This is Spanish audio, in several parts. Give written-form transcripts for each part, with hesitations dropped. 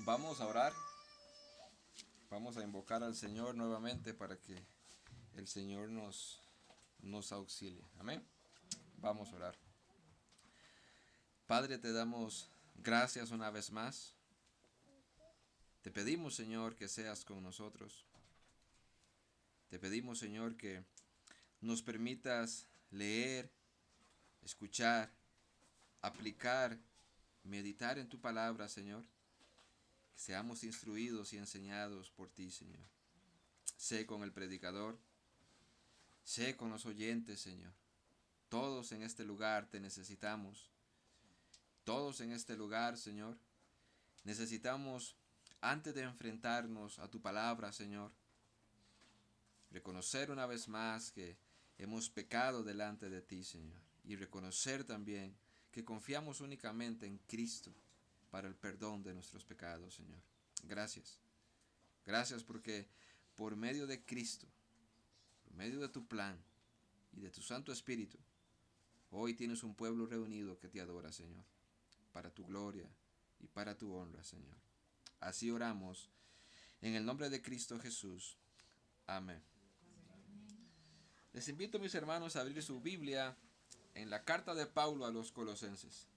Vamos a orar, vamos a invocar al Señor nuevamente para que el Señor nos auxilie. Amén. Vamos a orar. Padre, te damos gracias una vez más. Te pedimos, Señor, que seas con nosotros. Te pedimos, Señor, que nos permitas leer, escuchar, aplicar, meditar en tu palabra, Señor. Que seamos instruidos y enseñados por ti, Señor. Sé con el predicador, sé con los oyentes, Señor. Todos en este lugar te necesitamos. Todos en este lugar, Señor, necesitamos, antes de enfrentarnos a tu palabra, Señor, reconocer una vez más que hemos pecado delante de ti, Señor. Y reconocer también que confiamos únicamente en Cristo para el perdón de nuestros pecados, Señor. Gracias. Gracias porque por medio de Cristo, por medio de tu plan y de tu Santo Espíritu, hoy tienes un pueblo reunido que te adora, Señor, para tu gloria y para tu honra, Señor. Así oramos en el nombre de Cristo Jesús. Amén. Les invito, mis hermanos, a abrir su Biblia en la carta de Pablo a los Colosenses.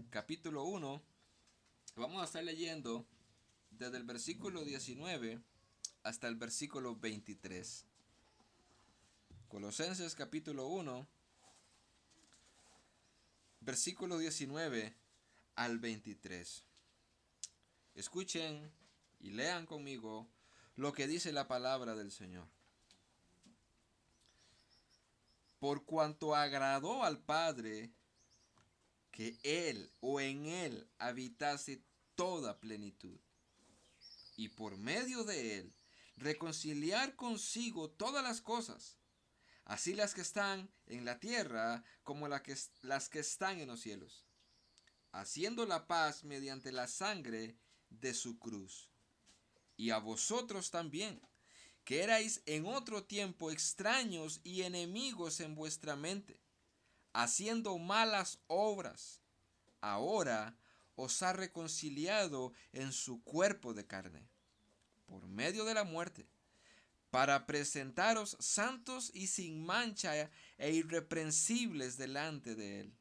Capítulo 1. Vamos a estar leyendo desde el versículo 19 hasta el versículo 23. Colosenses capítulo 1, versículo 19 al 23. Escuchen y lean conmigo lo que dice la palabra del Señor. Por cuanto agradó al Padre que Él o en Él habitase toda plenitud, y por medio de Él reconciliar consigo todas las cosas, así las que están en la tierra como las que están en los cielos, haciendo la paz mediante la sangre de su cruz. Y a vosotros también, que erais en otro tiempo extraños y enemigos en vuestra mente, haciendo malas obras, ahora os ha reconciliado en su cuerpo de carne, por medio de la muerte, para presentaros santos y sin mancha e irreprensibles delante de Él,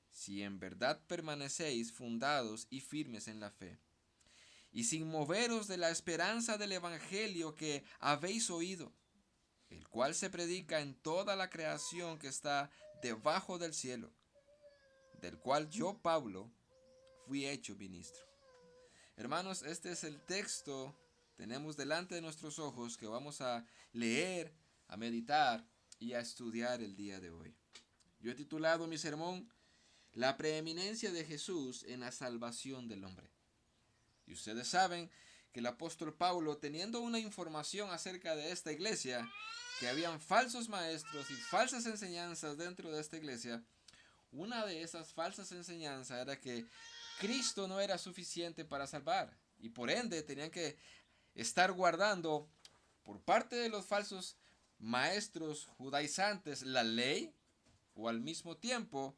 si en verdad permanecéis fundados y firmes en la fe, y sin moveros de la esperanza del Evangelio que habéis oído, el cual se predica en toda la creación que está debajo del cielo, del cual yo, Pablo, fui hecho ministro. Hermanos, este es el texto que tenemos delante de nuestros ojos que vamos a leer, a meditar y a estudiar el día de hoy. Yo he titulado mi sermón La preeminencia de Jesús en la salvación del hombre. Y ustedes saben que el apóstol Pablo, teniendo una información acerca de esta iglesia, que habían falsos maestros y falsas enseñanzas dentro de esta iglesia, una de esas falsas enseñanzas era que Cristo no era suficiente para salvar y por ende tenían que estar guardando por parte de los falsos maestros judaizantes la ley, o al mismo tiempo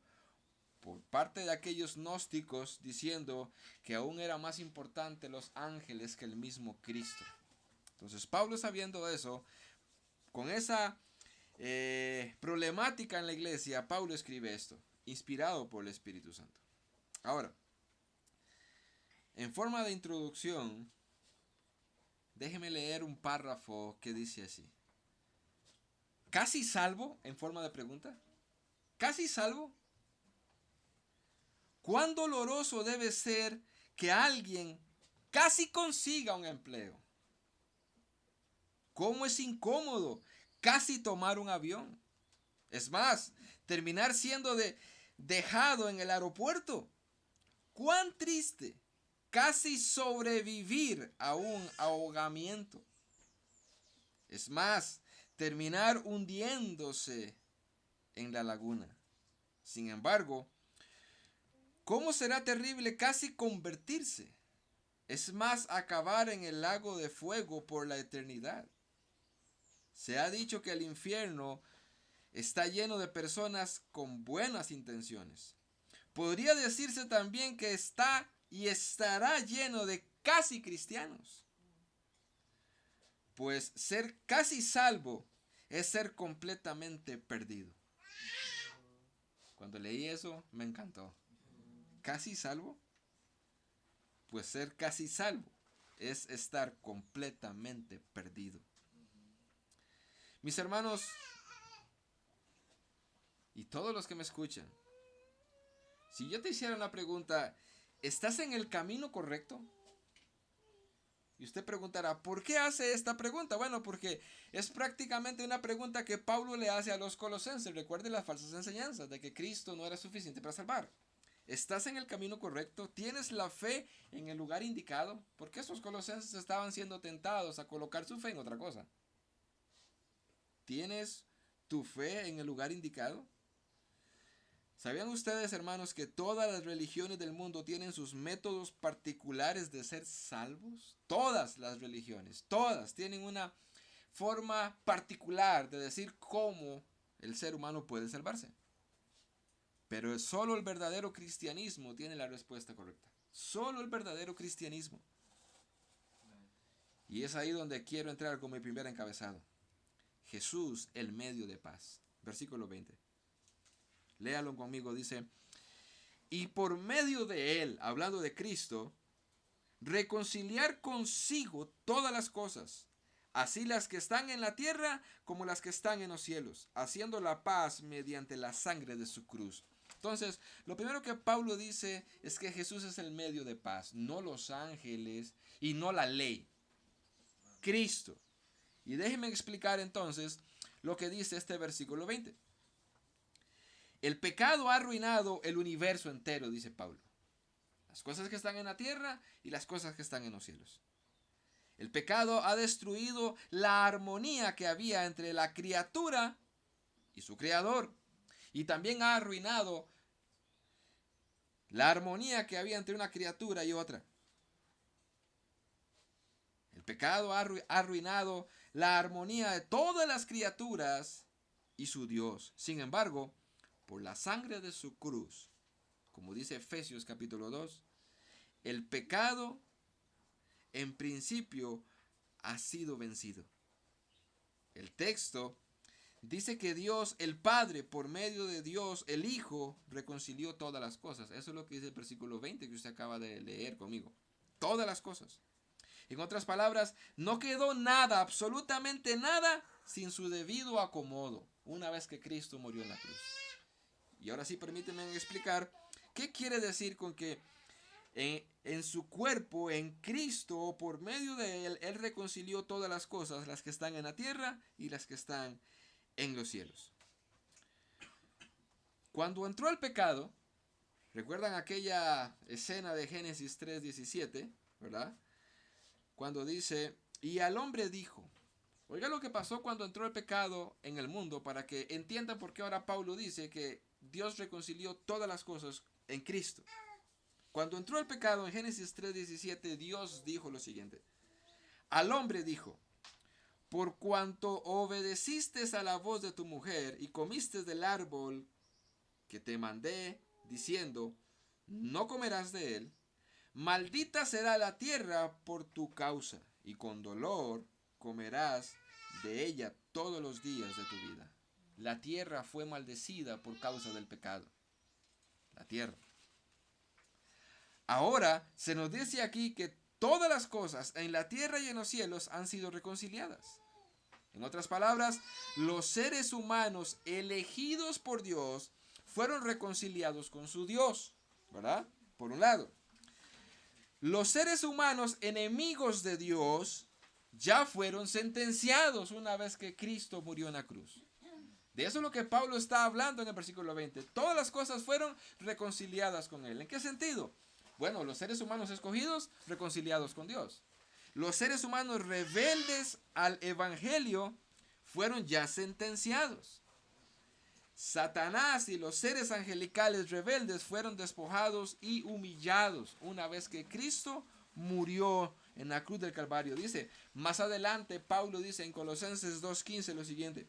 por parte de aquellos gnósticos diciendo que aún era más importante los ángeles que el mismo Cristo. Entonces Pablo, sabiendo eso, con esa problemática en la iglesia, Pablo escribe esto, inspirado por el Espíritu Santo. Ahora, en forma de introducción, déjeme leer un párrafo que dice así. ¿Casi salvo? En forma de pregunta. ¿Casi salvo? ¿Cuán doloroso debe ser que alguien casi consiga un empleo? ¿Cómo es incómodo casi tomar un avión? Es más, terminar siendo dejado en el aeropuerto. ¿Cuán triste casi sobrevivir a un ahogamiento? Es más, terminar hundiéndose en la laguna. Sin embargo, ¿cómo será terrible casi convertirse? Es más, acabar en el lago de fuego por la eternidad. Se ha dicho que el infierno está lleno de personas con buenas intenciones. Podría decirse también que está y estará lleno de casi cristianos. Pues ser casi salvo es ser completamente perdido. Cuando leí eso me encantó. ¿Casi salvo? Pues ser casi salvo es estar completamente perdido. Mis hermanos y todos los que me escuchan, si yo te hiciera una pregunta, ¿estás en el camino correcto? Y usted preguntará, ¿por qué hace esta pregunta? Bueno, porque es prácticamente una pregunta que Pablo le hace a los colosenses. Recuerden las falsas enseñanzas de que Cristo no era suficiente para salvar. ¿Estás en el camino correcto? ¿Tienes la fe en el lugar indicado? Porque esos colosenses estaban siendo tentados a colocar su fe en otra cosa. ¿Tienes tu fe en el lugar indicado? ¿Sabían ustedes, hermanos, que todas las religiones del mundo tienen sus métodos particulares de ser salvos? Todas las religiones, todas tienen una forma particular de decir cómo el ser humano puede salvarse. Pero solo el verdadero cristianismo tiene la respuesta correcta. Solo el verdadero cristianismo. Y es ahí donde quiero entrar con mi primer encabezado. Jesús, el medio de paz. Versículo 20. Léalo conmigo, dice, y por medio de él, hablando de Cristo, reconciliar consigo todas las cosas, así las que están en la tierra como las que están en los cielos, haciendo la paz mediante la sangre de su cruz. Entonces, lo primero que Pablo dice es que Jesús es el medio de paz, no los ángeles y no la ley. Cristo. Y déjenme explicar entonces lo que dice este versículo 20. El pecado ha arruinado el universo entero, dice Pablo. Las cosas que están en la tierra y las cosas que están en los cielos. El pecado ha destruido la armonía que había entre la criatura y su creador. Y también ha arruinado la armonía que había entre una criatura y otra. El pecado ha arruinado la armonía de todas las criaturas y su Dios. Sin embargo, por la sangre de su cruz, como dice Efesios capítulo 2, el pecado en principio ha sido vencido. El texto dice que Dios, el Padre, por medio de Dios, el Hijo, reconcilió todas las cosas. Eso es lo que dice el versículo 20 que usted acaba de leer conmigo. Todas las cosas. En otras palabras, no quedó nada, absolutamente nada, sin su debido acomodo, una vez que Cristo murió en la cruz. Y ahora sí, permítanme explicar qué quiere decir con que en su cuerpo, en Cristo, por medio de él, él reconcilió todas las cosas, las que están en la tierra y las que están en los cielos. Cuando entró el pecado, ¿recuerdan aquella escena de Génesis 3:17, verdad? Cuando dice, y al hombre dijo, oiga lo que pasó cuando entró el pecado en el mundo, para que entiendan por qué ahora Pablo dice que Dios reconcilió todas las cosas en Cristo. Cuando entró el pecado en Génesis 3:17, Dios dijo lo siguiente. Al hombre dijo, por cuanto obedeciste a la voz de tu mujer y comiste del árbol que te mandé, diciendo, no comerás de él, maldita será la tierra por tu causa, y con dolor comerás de ella todos los días de tu vida. La tierra fue maldecida por causa del pecado. La tierra. Ahora se nos dice aquí que todas las cosas en la tierra y en los cielos han sido reconciliadas. En otras palabras, los seres humanos elegidos por Dios fueron reconciliados con su Dios, ¿verdad? Por un lado. Los seres humanos enemigos de Dios ya fueron sentenciados una vez que Cristo murió en la cruz. De eso es lo que Pablo está hablando en el versículo 20. Todas las cosas fueron reconciliadas con él. ¿En qué sentido? Bueno, los seres humanos escogidos, reconciliados con Dios. Los seres humanos rebeldes al evangelio fueron ya sentenciados. Satanás y los seres angelicales rebeldes fueron despojados y humillados una vez que Cristo murió en la cruz del Calvario. Dice, más adelante Pablo dice en Colosenses 2:15 lo siguiente: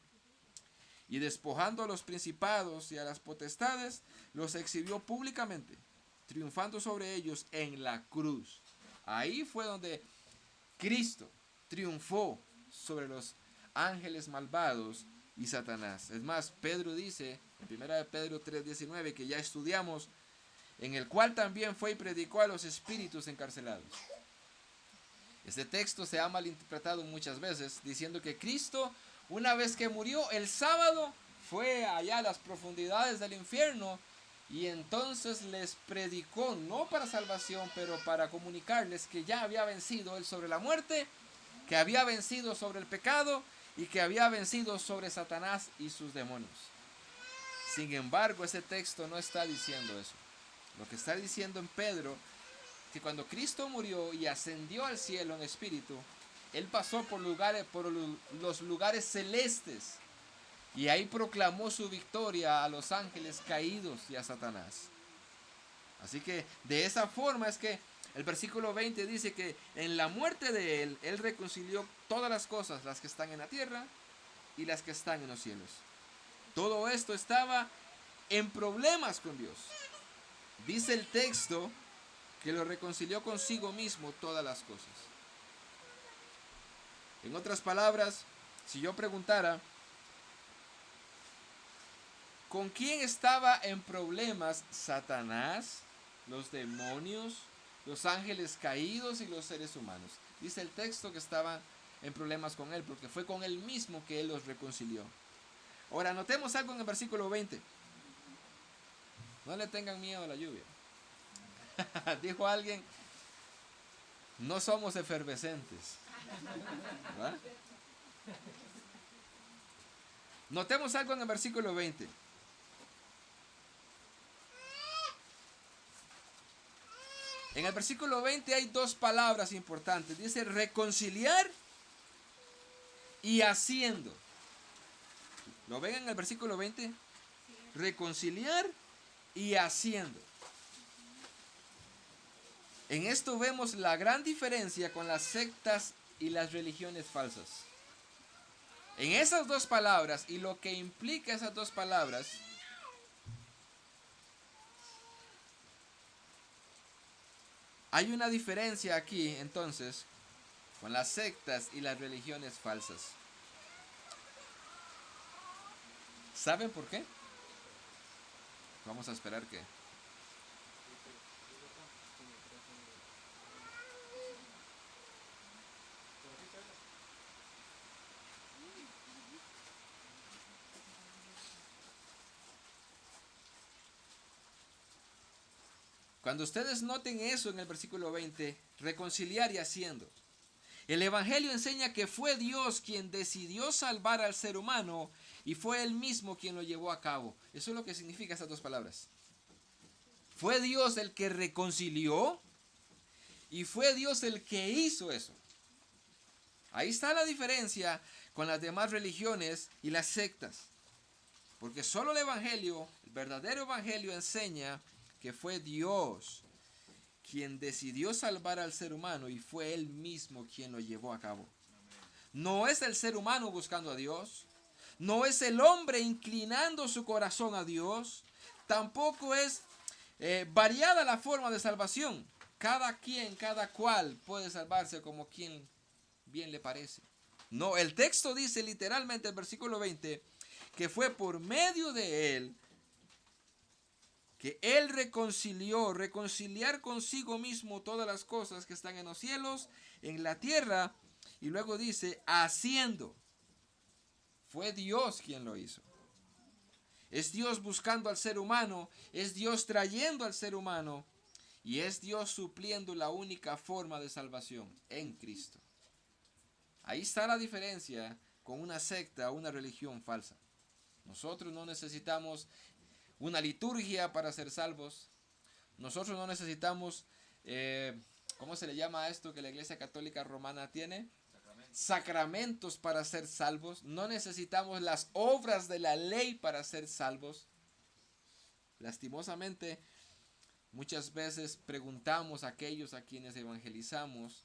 y despojando a los principados y a las potestades, los exhibió públicamente, triunfando sobre ellos en la cruz. Ahí fue donde Cristo triunfó sobre los ángeles malvados y Satanás. Es más, Pedro dice, en 1 Pedro 3:19, que ya estudiamos, en el cual también fue y predicó a los espíritus encarcelados. Este texto se ha malinterpretado muchas veces, diciendo que Cristo, una vez que murió el sábado, fue allá a las profundidades del infierno y entonces les predicó, no para salvación, pero para comunicarles que ya había vencido él sobre la muerte, que había vencido sobre el pecado y que había vencido sobre Satanás y sus demonios. Sin embargo, ese texto no está diciendo eso. Lo que está diciendo en Pedro, que cuando Cristo murió y ascendió al cielo en espíritu, él pasó por los lugares celestes y ahí proclamó su victoria a los ángeles caídos y a Satanás. Así que de esa forma es que el versículo 20 dice que en la muerte de él reconcilió todas las cosas, las que están en la tierra y las que están en los cielos. Todo esto estaba en problemas con Dios. Dice el texto que lo reconcilió consigo mismo todas las cosas. En otras palabras, si yo preguntara, ¿con quién estaba en problemas Satanás, los demonios, los ángeles caídos y los seres humanos? Dice el texto que estaban en problemas con él, porque fue con él mismo que él los reconcilió. Ahora, notemos algo en el versículo 20. No le tengan miedo a la lluvia. Dijo alguien, no somos efervescentes. ¿verdad? Notemos algo en el versículo 20. En el versículo 20 hay dos palabras importantes. Dice reconciliar y haciendo. ¿Lo ven en el versículo 20? Reconciliar y haciendo. En esto vemos la gran diferencia con las sectas y las religiones falsas. En esas dos palabras y lo que implica esas dos palabras, hay una diferencia aquí entonces con las sectas y las religiones falsas. ¿Saben por qué? Vamos a esperar que... Cuando ustedes noten eso en el versículo 20, reconciliar y haciendo. El Evangelio enseña que fue Dios quien decidió salvar al ser humano y fue Él mismo quien lo llevó a cabo. Eso es lo que significa estas dos palabras. Fue Dios el que reconcilió y fue Dios el que hizo eso. Ahí está la diferencia con las demás religiones y las sectas. Porque solo el Evangelio, el verdadero Evangelio enseña que fue Dios quien decidió salvar al ser humano y fue Él mismo quien lo llevó a cabo. No es el ser humano buscando a Dios, no es el hombre inclinando su corazón a Dios, tampoco es variada la forma de salvación. Cada cual puede salvarse como quien bien le parece. No, el texto dice literalmente en el versículo 20 que fue por medio de Él que Él reconciliar consigo mismo todas las cosas que están en los cielos, en la tierra, y luego dice, haciendo. Fue Dios quien lo hizo. Es Dios buscando al ser humano, es Dios trayendo al ser humano, y es Dios supliendo la única forma de salvación, en Cristo. Ahí está la diferencia con una secta o una religión falsa. Nosotros no necesitamos una liturgia para ser salvos. Nosotros no necesitamos, ¿cómo se le llama a esto que la Iglesia Católica Romana tiene? Sacramentos para ser salvos. No necesitamos las obras de la ley para ser salvos. Lastimosamente, Muchas veces preguntamos a aquellos a quienes evangelizamos,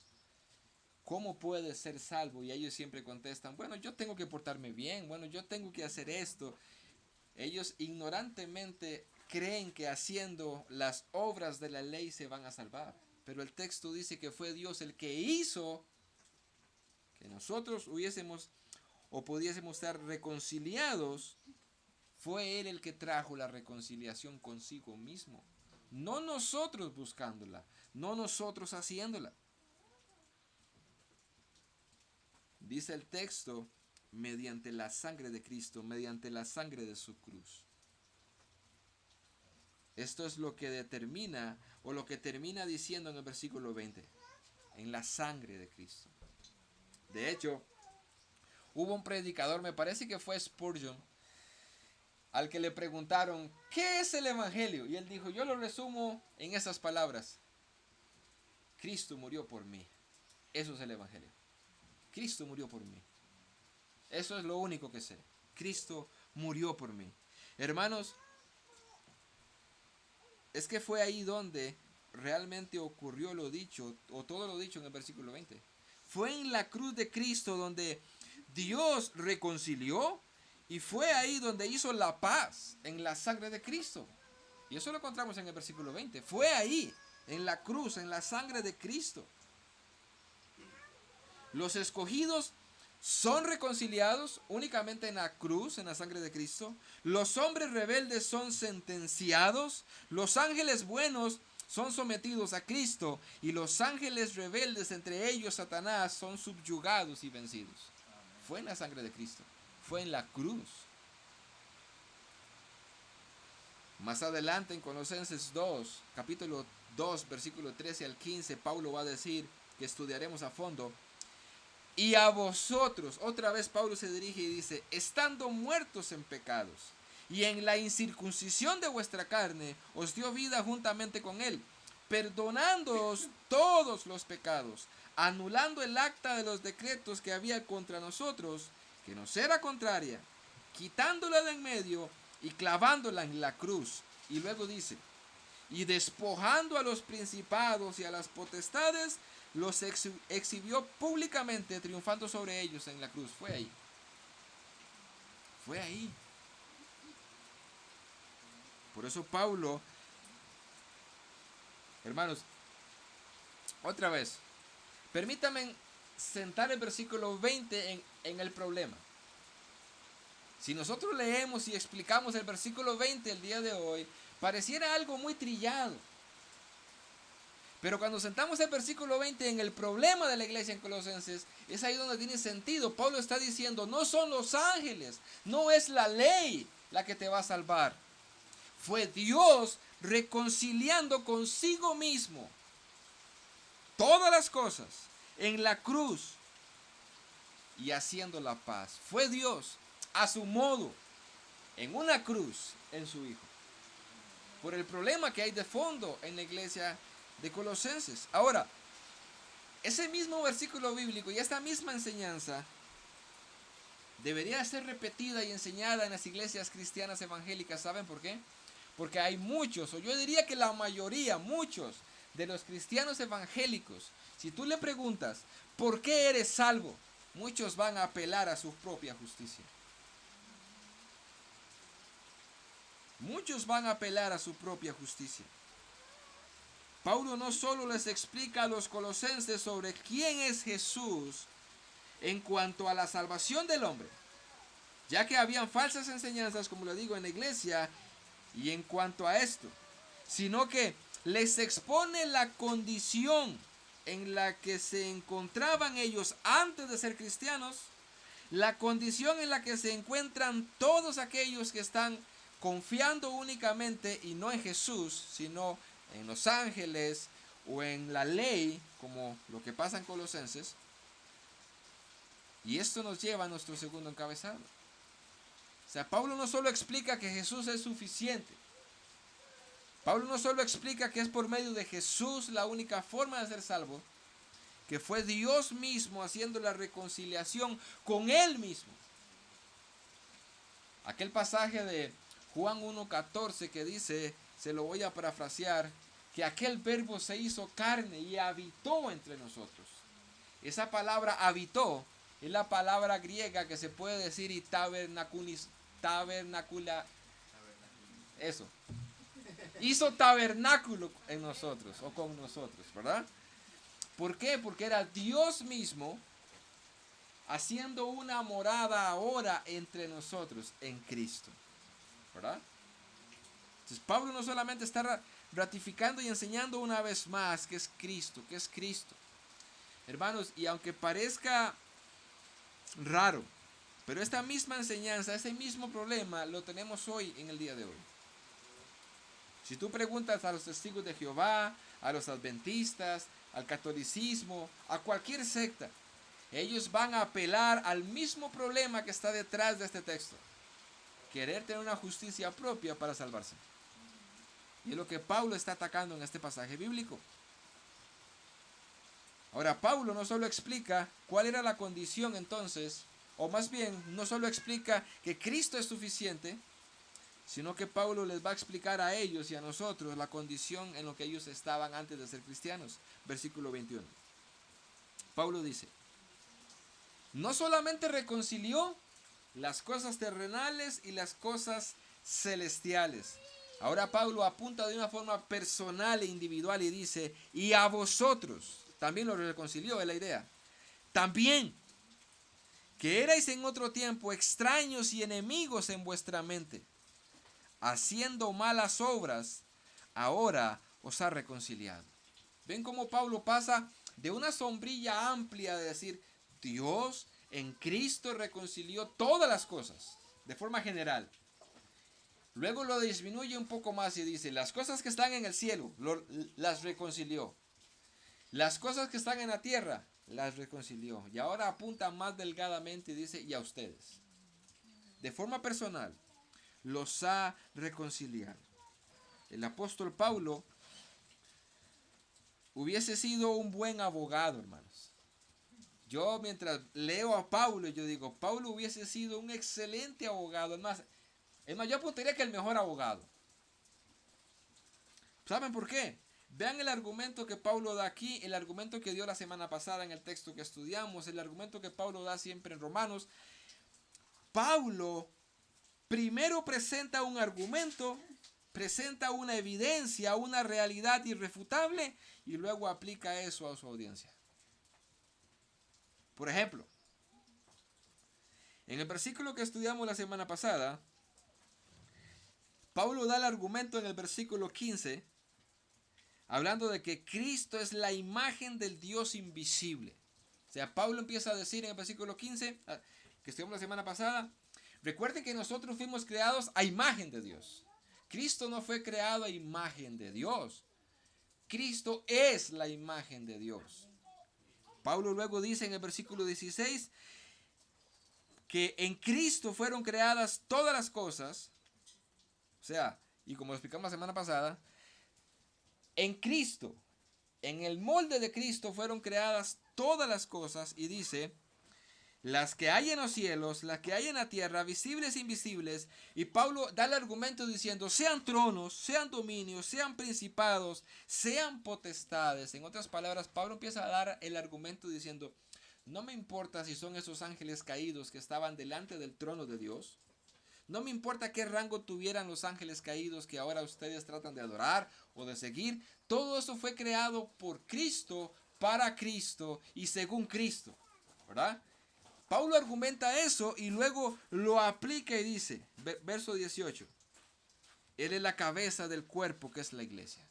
¿cómo puedes ser salvo? Y ellos siempre contestan, bueno, yo tengo que portarme bien, bueno, yo tengo que hacer esto. Ellos ignorantemente creen que haciendo las obras de la ley se van a salvar. Pero el texto dice que fue Dios el que hizo que nosotros hubiésemos o pudiésemos estar reconciliados. Fue Él el que trajo la reconciliación consigo mismo. No nosotros buscándola, no nosotros haciéndola. Dice el texto, mediante la sangre de Cristo, mediante la sangre de su cruz. Esto es lo que determina, o lo que termina diciendo en el versículo 20, en la sangre de Cristo. De hecho, hubo un predicador, me parece que fue Spurgeon, al que le preguntaron, ¿qué es el Evangelio? Y él dijo, yo lo resumo en esas palabras. Cristo murió por mí. Eso es el Evangelio. Cristo murió por mí. Eso es lo único que sé. Cristo murió por mí. Hermanos, es que fue ahí donde realmente ocurrió lo dicho, o todo lo dicho en el versículo 20. Fue en la cruz de Cristo donde Dios reconcilió, y fue ahí donde hizo la paz, en la sangre de Cristo. Y eso lo encontramos en el versículo 20. Fue ahí, en la cruz, en la sangre de Cristo. Los escogidos son reconciliados únicamente en la cruz, en la sangre de Cristo. Los hombres rebeldes son sentenciados. Los ángeles buenos son sometidos a Cristo. Y los ángeles rebeldes, entre ellos Satanás, son subyugados y vencidos. Fue en la sangre de Cristo. Fue en la cruz. Más adelante en Colosenses 2, capítulo 2, versículo 13 al 15, Pablo va a decir, que estudiaremos a fondo, y a vosotros, otra vez Pablo se dirige y dice, estando muertos en pecados, y en la incircuncisión de vuestra carne, os dio vida juntamente con él, perdonándoos todos los pecados, anulando el acta de los decretos que había contra nosotros, que nos era contraria, quitándola de en medio y clavándola en la cruz. Y luego dice, y despojando a los principados y a las potestades, los exhibió públicamente, triunfando sobre ellos en la cruz. Fue ahí. Fue ahí. Por eso Pablo, hermanos, otra vez, permítanme sentar el versículo 20 en el problema. Si nosotros leemos y explicamos el versículo 20 el día de hoy, pareciera algo muy trillado. Pero cuando sentamos el versículo 20 en el problema de la iglesia en Colosenses, es ahí donde tiene sentido. Pablo está diciendo, no son los ángeles, no es la ley la que te va a salvar. Fue Dios reconciliando consigo mismo todas las cosas en la cruz y haciendo la paz. Fue Dios a su modo, en una cruz, en su Hijo. Por el problema que hay de fondo en la iglesia de Colosenses. Ahora, ese mismo versículo bíblico y esta misma enseñanza debería ser repetida y enseñada en las iglesias cristianas evangélicas. ¿Saben por qué? Porque hay muchos, o yo diría que la mayoría, muchos de los cristianos evangélicos, si tú le preguntas, ¿por qué eres salvo? Muchos van a apelar a su propia justicia. Muchos van a apelar a su propia justicia. Pablo no solo les explica a los colosenses sobre quién es Jesús en cuanto a la salvación del hombre, ya que habían falsas enseñanzas, como lo digo, en la iglesia, y en cuanto a esto, sino que les expone la condición en la que se encontraban ellos antes de ser cristianos, la condición en la que se encuentran todos aquellos que están confiando únicamente y no en Jesús, sino en los ángeles o en la ley, como lo que pasa en Colosenses. Y esto nos lleva a nuestro segundo encabezado. O sea, Pablo no solo explica que Jesús es suficiente. Pablo no solo explica que es por medio de Jesús la única forma de ser salvo, que fue Dios mismo haciendo la reconciliación con Él mismo. Aquel pasaje de Juan 1:14 que dice, se lo voy a parafrasear, que aquel verbo se hizo carne y habitó entre nosotros. Esa palabra habitó es la palabra griega que se puede decir y tabernacula. Eso. Hizo tabernáculo en nosotros o con nosotros, ¿verdad? ¿Por qué? Porque era Dios mismo haciendo una morada ahora entre nosotros en Cristo, ¿verdad? Entonces Pablo no solamente está ratificando y enseñando una vez más que es Cristo, que es Cristo. Hermanos, y aunque parezca raro, pero esta misma enseñanza, ese mismo problema lo tenemos hoy en el día de hoy. Si tú preguntas a los testigos de Jehová, a los adventistas, al catolicismo, a cualquier secta, ellos van a apelar al mismo problema que está detrás de este texto. Querer tener una justicia propia para salvarse. Y es lo que Pablo está atacando en este pasaje bíblico. Ahora, Pablo no solo explica cuál era la condición entonces, o más bien, no solo explica que Cristo es suficiente, sino que Pablo les va a explicar a ellos y a nosotros la condición en la que ellos estaban antes de ser cristianos. Versículo 21. Pablo dice, no solamente reconcilió las cosas terrenales y las cosas celestiales. Ahora Pablo apunta de una forma personal e individual y dice, y a vosotros, también lo reconcilió, es la idea. También, que erais en otro tiempo extraños y enemigos en vuestra mente, haciendo malas obras, ahora os ha reconciliado. ¿Ven cómo Pablo pasa de una sombrilla amplia de decir, Dios en Cristo reconcilió todas las cosas, de forma general? Luego lo disminuye un poco más y dice, las cosas que están en el cielo, las reconcilió. Las cosas que están en la tierra, las reconcilió. Y ahora apunta más delgadamente y dice, y a ustedes. De forma personal, los ha reconciliado. El apóstol Pablo hubiese sido un buen abogado, hermanos. Yo mientras leo a Pablo, yo digo, Pablo hubiese sido un excelente abogado. Es más, yo apuntaría que el mejor abogado. ¿Saben por qué? Vean el argumento que Pablo da aquí, el argumento que dio la semana pasada en el texto que estudiamos, el argumento que Pablo da siempre en Romanos. Pablo primero presenta un argumento, presenta una evidencia, una realidad irrefutable y luego aplica eso a su audiencia. Por ejemplo, en el versículo que estudiamos la semana pasada, Pablo da el argumento en el versículo 15, hablando de que Cristo es la imagen del Dios invisible. O sea, Pablo empieza a decir en el versículo 15, que estudiamos la semana pasada, recuerden que nosotros fuimos creados a imagen de Dios. Cristo no fue creado a imagen de Dios. Cristo es la imagen de Dios. Pablo luego dice en el versículo 16 que en Cristo fueron creadas todas las cosas. O sea, y como lo explicamos la semana pasada, en Cristo, en el molde de Cristo fueron creadas todas las cosas y dice, las que hay en los cielos, las que hay en la tierra, visibles e invisibles. Y Pablo da el argumento diciendo, sean tronos, sean dominios, sean principados, sean potestades. En otras palabras, Pablo empieza a dar el argumento diciendo, no me importa si son esos ángeles caídos que estaban delante del trono de Dios. No me importa qué rango tuvieran los ángeles caídos que ahora ustedes tratan de adorar o de seguir. Todo eso fue creado por Cristo, para Cristo y según Cristo, ¿verdad? Pablo argumenta eso y luego lo aplica y dice, verso 18, Él es la cabeza del cuerpo que es la iglesia.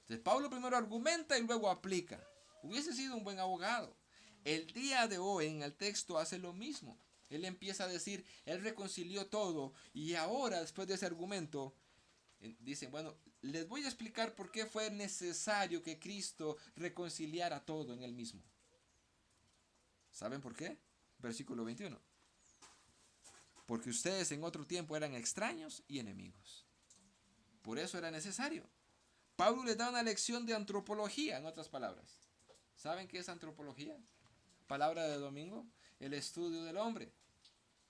Entonces Pablo primero argumenta y luego aplica. Hubiese sido un buen abogado. El día de hoy en el texto hace lo mismo. Él empieza a decir, Él reconcilió todo y ahora después de ese argumento, dicen, bueno, les voy a explicar por qué fue necesario que Cristo reconciliara todo en Él mismo. ¿Saben por qué? Versículo 21. Porque ustedes en otro tiempo eran extraños y enemigos. Por eso era necesario. Pablo les da una lección de antropología, en otras palabras. ¿Saben qué es antropología? Palabra de domingo, el estudio del hombre.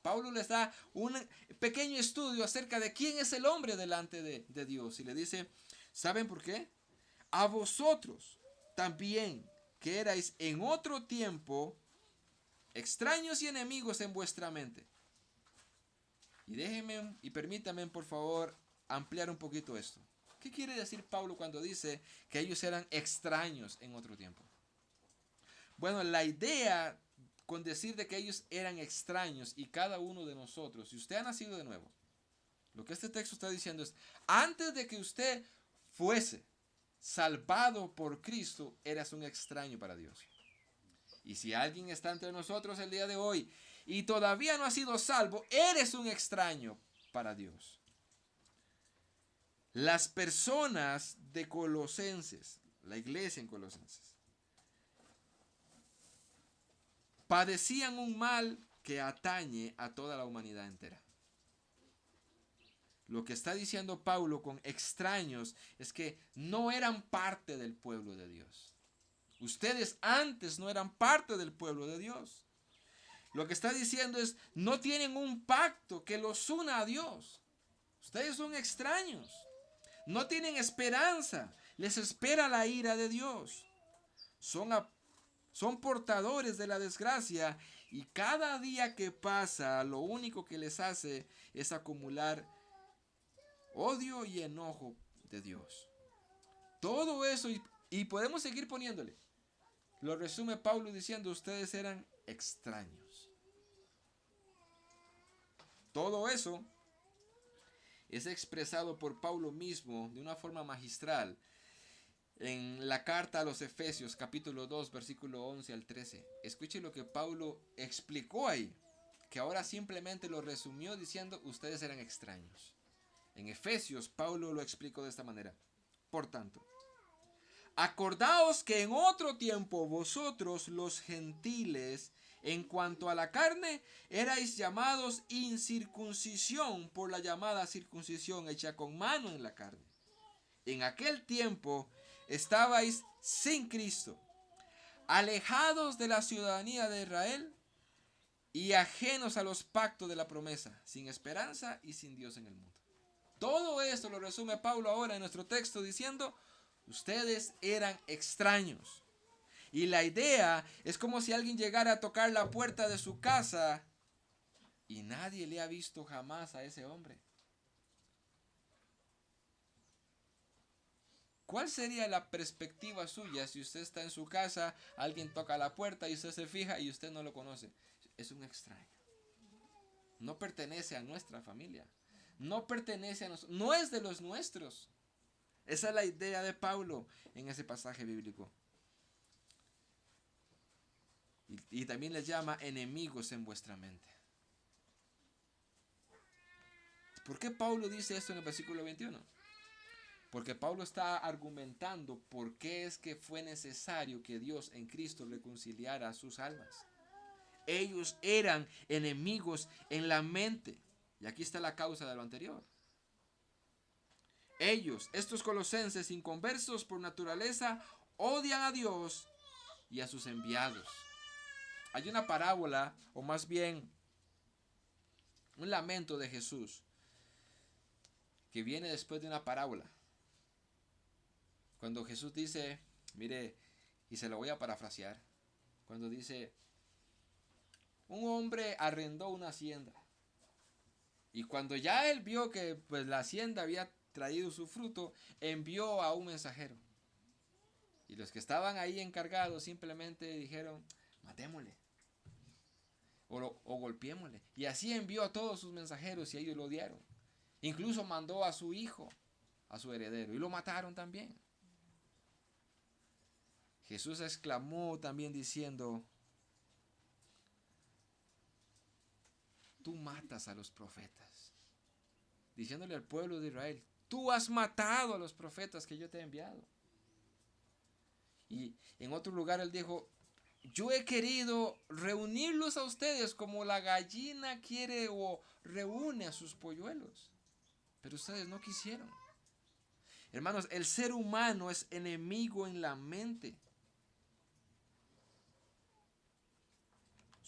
Pablo les da un pequeño estudio acerca de quién es el hombre delante de Dios. Y le dice, ¿saben por qué? a vosotros también, que erais en otro tiempo extraños y enemigos en vuestra mente. Y déjenme y permítanme, por favor, ampliar un poquito esto. ¿Qué quiere decir Pablo cuando dice que ellos eran extraños en otro tiempo? Bueno, la idea con decir de que ellos eran extraños y cada uno de nosotros, si usted ha nacido de nuevo, lo que este texto está diciendo es, antes de que usted fuese salvado por Cristo, eras un extraño para Dios. Y si alguien está entre nosotros el día de hoy y todavía no ha sido salvo, eres un extraño para Dios. Las personas de Colosenses, la iglesia en Colosenses, padecían un mal que atañe a toda la humanidad entera. Lo que está diciendo Pablo con extraños es que no eran parte del pueblo de Dios. Ustedes antes no eran parte del pueblo de Dios. Lo que está diciendo es, no tienen un pacto que los una a Dios. Ustedes son extraños. No tienen esperanza. Les espera la ira de Dios. Son portadores de la desgracia y cada día que pasa lo único que les hace es acumular odio y enojo de Dios. Todo eso y podemos seguir poniéndole. Lo resume Pablo diciendo, ustedes eran extraños. Todo eso es expresado por Pablo mismo de una forma magistral en la carta a los Efesios capítulo 2 versículo 11 al 13. Escuche lo que Pablo explicó ahí, que ahora simplemente lo resumió diciendo ustedes eran extraños. En Efesios Pablo lo explicó de esta manera. Por tanto, acordaos que en otro tiempo vosotros los gentiles, en cuanto a la carne, erais llamados incircuncisión por la llamada circuncisión hecha con mano en la carne. En aquel tiempo estabais sin Cristo, alejados de la ciudadanía de Israel y ajenos a los pactos de la promesa, sin esperanza y sin Dios en el mundo. Todo esto lo resume Pablo ahora en nuestro texto diciendo, ustedes eran extraños. Y la idea es como si alguien llegara a tocar la puerta de su casa y nadie le ha visto jamás a ese hombre. ¿Cuál sería la perspectiva suya si usted está en su casa, alguien toca la puerta y usted se fija y usted no lo conoce? Es un extraño. No pertenece a nuestra familia. No pertenece a nosotros. No es de los nuestros. Esa es la idea de Pablo en ese pasaje bíblico. Y también les llama enemigos en vuestra mente. ¿Por qué Pablo dice esto en el versículo 21? Porque Pablo está argumentando por qué es que fue necesario que Dios en Cristo reconciliara a sus almas. Ellos eran enemigos en la mente. Y aquí está la causa de lo anterior. Ellos, estos colosenses inconversos por naturaleza, odian a Dios y a sus enviados. Hay una parábola, o más bien un lamento de Jesús, que viene después de una parábola. Cuando Jesús dice, mire, y se lo voy a parafrasear, cuando dice, un hombre arrendó una hacienda, y cuando ya él vio que pues, la hacienda había traído su fruto, envió a un mensajero. Y los que estaban ahí encargados simplemente dijeron, matémosle. O golpeémosle. Y así envió a todos sus mensajeros y ellos lo odiaron. Incluso mandó a su hijo, a su heredero, y lo mataron también. Jesús exclamó también diciendo, tú matas a los profetas. Diciéndole al pueblo de Israel, tú has matado a los profetas que yo te he enviado. Y en otro lugar él dijo, yo he querido reunirlos a ustedes como la gallina quiere o reúne a sus polluelos. Pero ustedes no quisieron. Hermanos, el ser humano es enemigo en la mente.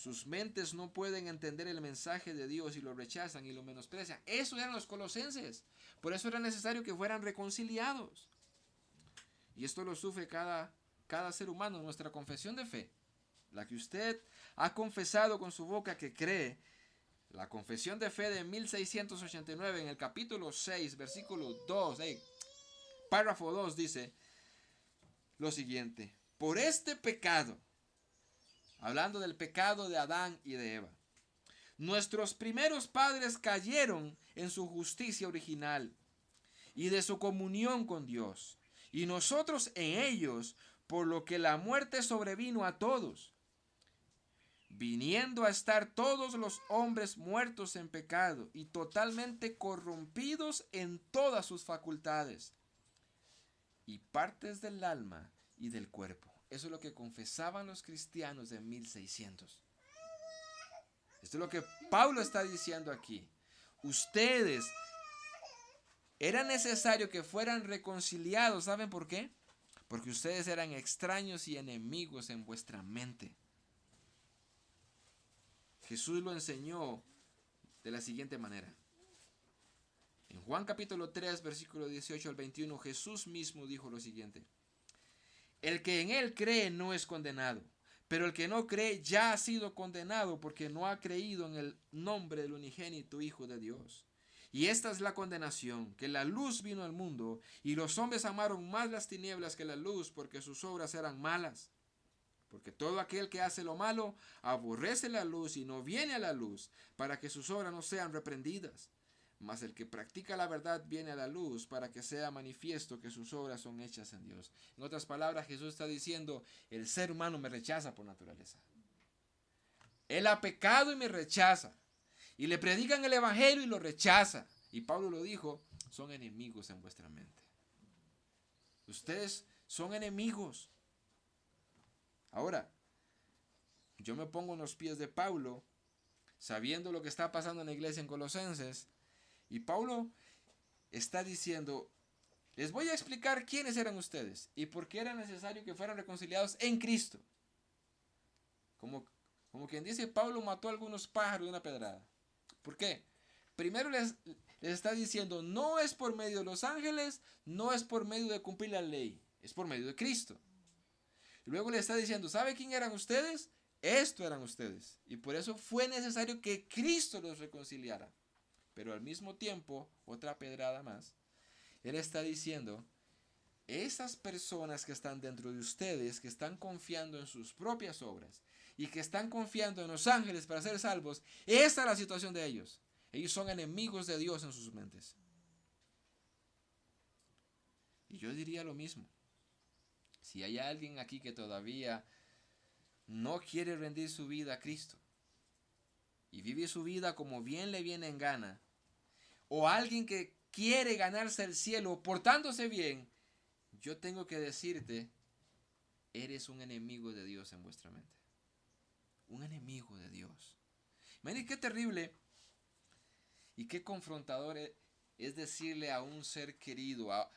Sus mentes no pueden entender el mensaje de Dios y lo rechazan y lo menosprecian. Eso eran los colosenses. Por eso era necesario que fueran reconciliados. Y esto lo sufre cada ser humano. Nuestra confesión de fe, la que usted ha confesado con su boca que cree, la confesión de fe de 1689 en el capítulo 6, versículo 2, párrafo 2 dice lo siguiente: por este pecado, hablando del pecado de Adán y de Eva, nuestros primeros padres cayeron en su justicia original y de su comunión con Dios, y nosotros en ellos, por lo que la muerte sobrevino a todos, viniendo a estar todos los hombres muertos en pecado y totalmente corrompidos en todas sus facultades y partes del alma y del cuerpo. Eso es lo que confesaban los cristianos de 1600. Esto es lo que Pablo está diciendo aquí. Ustedes, era necesario que fueran reconciliados. ¿Saben por qué? Porque ustedes eran extraños y enemigos en vuestra mente. Jesús lo enseñó de la siguiente manera. En Juan capítulo 3, versículo 18 al 21, Jesús mismo dijo lo siguiente: el que en él cree no es condenado, pero el que no cree ya ha sido condenado porque no ha creído en el nombre del unigénito Hijo de Dios. Y esta es la condenación, que la luz vino al mundo, y los hombres amaron más las tinieblas que la luz, porque sus obras eran malas. Porque todo aquel que hace lo malo aborrece la luz y no viene a la luz, para que sus obras no sean reprendidas. Mas el que practica la verdad viene a la luz, para que sea manifiesto que sus obras son hechas en Dios. En otras palabras, Jesús está diciendo: el ser humano me rechaza por naturaleza. Él ha pecado y me rechaza. Y le predican el evangelio y lo rechaza. Y Pablo lo dijo: son enemigos en vuestra mente. Ustedes son enemigos. Ahora, yo me pongo en los pies de Pablo, sabiendo lo que está pasando en la iglesia en Colosenses, y Pablo está diciendo: les voy a explicar quiénes eran ustedes y por qué era necesario que fueran reconciliados en Cristo. Como quien dice, Pablo mató a algunos pájaros de una pedrada. ¿Por qué? Primero les está diciendo: no es por medio de los ángeles, no es por medio de cumplir la ley, es por medio de Cristo. Y luego le está diciendo: ¿sabe quién eran ustedes? Esto eran ustedes. Y por eso fue necesario que Cristo los reconciliara. Pero al mismo tiempo, otra pedrada más, él está diciendo: esas personas que están dentro de ustedes, que están confiando en sus propias obras y que están confiando en los ángeles para ser salvos, esa es la situación de ellos. Ellos son enemigos de Dios en sus mentes. Y yo diría lo mismo. Si hay alguien aquí que todavía no quiere rendir su vida a Cristo y vive su vida como bien le viene en gana, o alguien que quiere ganarse el cielo portándose bien, yo tengo que decirte: eres un enemigo de Dios en vuestra mente. Un enemigo de Dios. Miren qué terrible y qué confrontador es decirle a un ser querido, a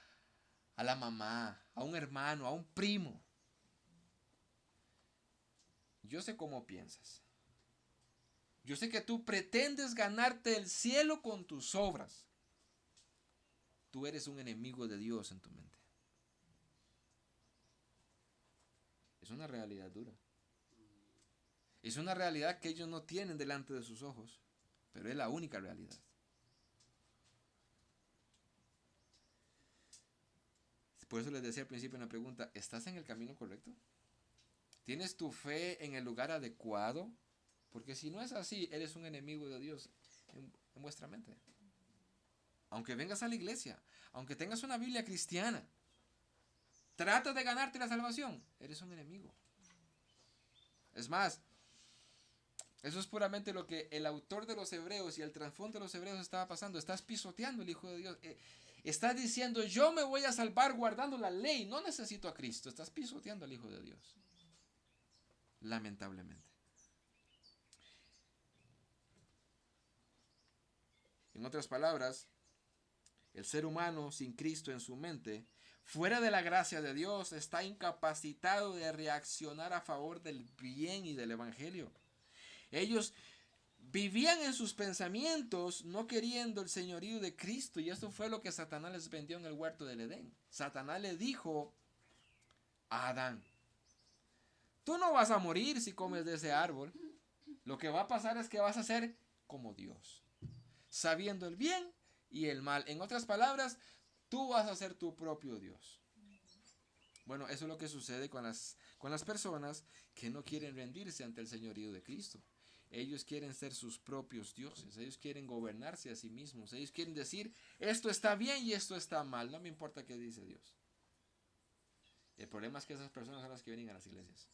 la mamá, a un hermano, a un primo: yo sé cómo piensas. Yo sé que tú pretendes ganarte el cielo con tus obras. Tú eres un enemigo de Dios en tu mente. Es una realidad dura. Es una realidad que ellos no tienen delante de sus ojos, pero es la única realidad. Por eso les decía al principio una pregunta: ¿estás en el camino correcto? ¿Tienes tu fe en el lugar adecuado? Porque si no es así, eres un enemigo de Dios en vuestra mente. Aunque vengas a la iglesia, aunque tengas una Biblia cristiana, tratas de ganarte la salvación, eres un enemigo. Es más, eso es puramente lo que el autor de los Hebreos y el trasfondo de los Hebreos estaba pasando. Estás pisoteando al Hijo de Dios. Estás diciendo: yo me voy a salvar guardando la ley, no necesito a Cristo. Estás pisoteando al Hijo de Dios. Lamentablemente. En otras palabras, el ser humano sin Cristo en su mente, fuera de la gracia de Dios, está incapacitado de reaccionar a favor del bien y del evangelio. Ellos vivían en sus pensamientos no queriendo el señorío de Cristo, y esto fue lo que Satanás les vendió en el huerto del Edén. Satanás le dijo a Adán. Tú no vas a morir si comes de ese árbol. Lo que va a pasar es que vas a ser como Dios, sabiendo el bien y el mal. En otras palabras, tú vas a ser tu propio Dios. Bueno, eso es lo que sucede con las personas que no quieren rendirse ante el señorío de Cristo. Ellos quieren ser sus propios dioses. Ellos quieren gobernarse a sí mismos. Ellos quieren decir, esto está bien y esto está mal. No me importa qué dice Dios. El problema es que esas personas son las que vienen a las iglesias.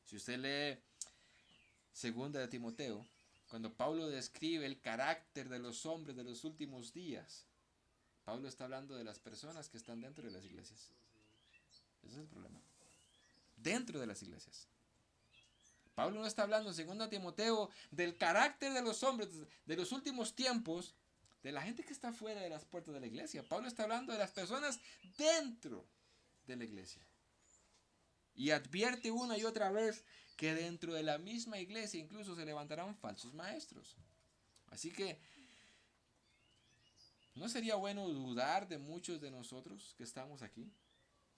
Si usted lee 2 Timoteo, cuando Pablo describe el carácter de los hombres de los últimos días, Pablo está hablando de las personas que están dentro de las iglesias. Ese es el problema. Dentro de las iglesias. Pablo no está hablando en 2 Timoteo del carácter de los hombres de los últimos tiempos, de la gente que está fuera de las puertas de la iglesia. Pablo está hablando de las personas dentro de la iglesia. Y advierte una y otra vez que dentro de la misma iglesia incluso se levantarán falsos maestros. Así que ¿no sería bueno dudar de muchos de nosotros que estamos aquí?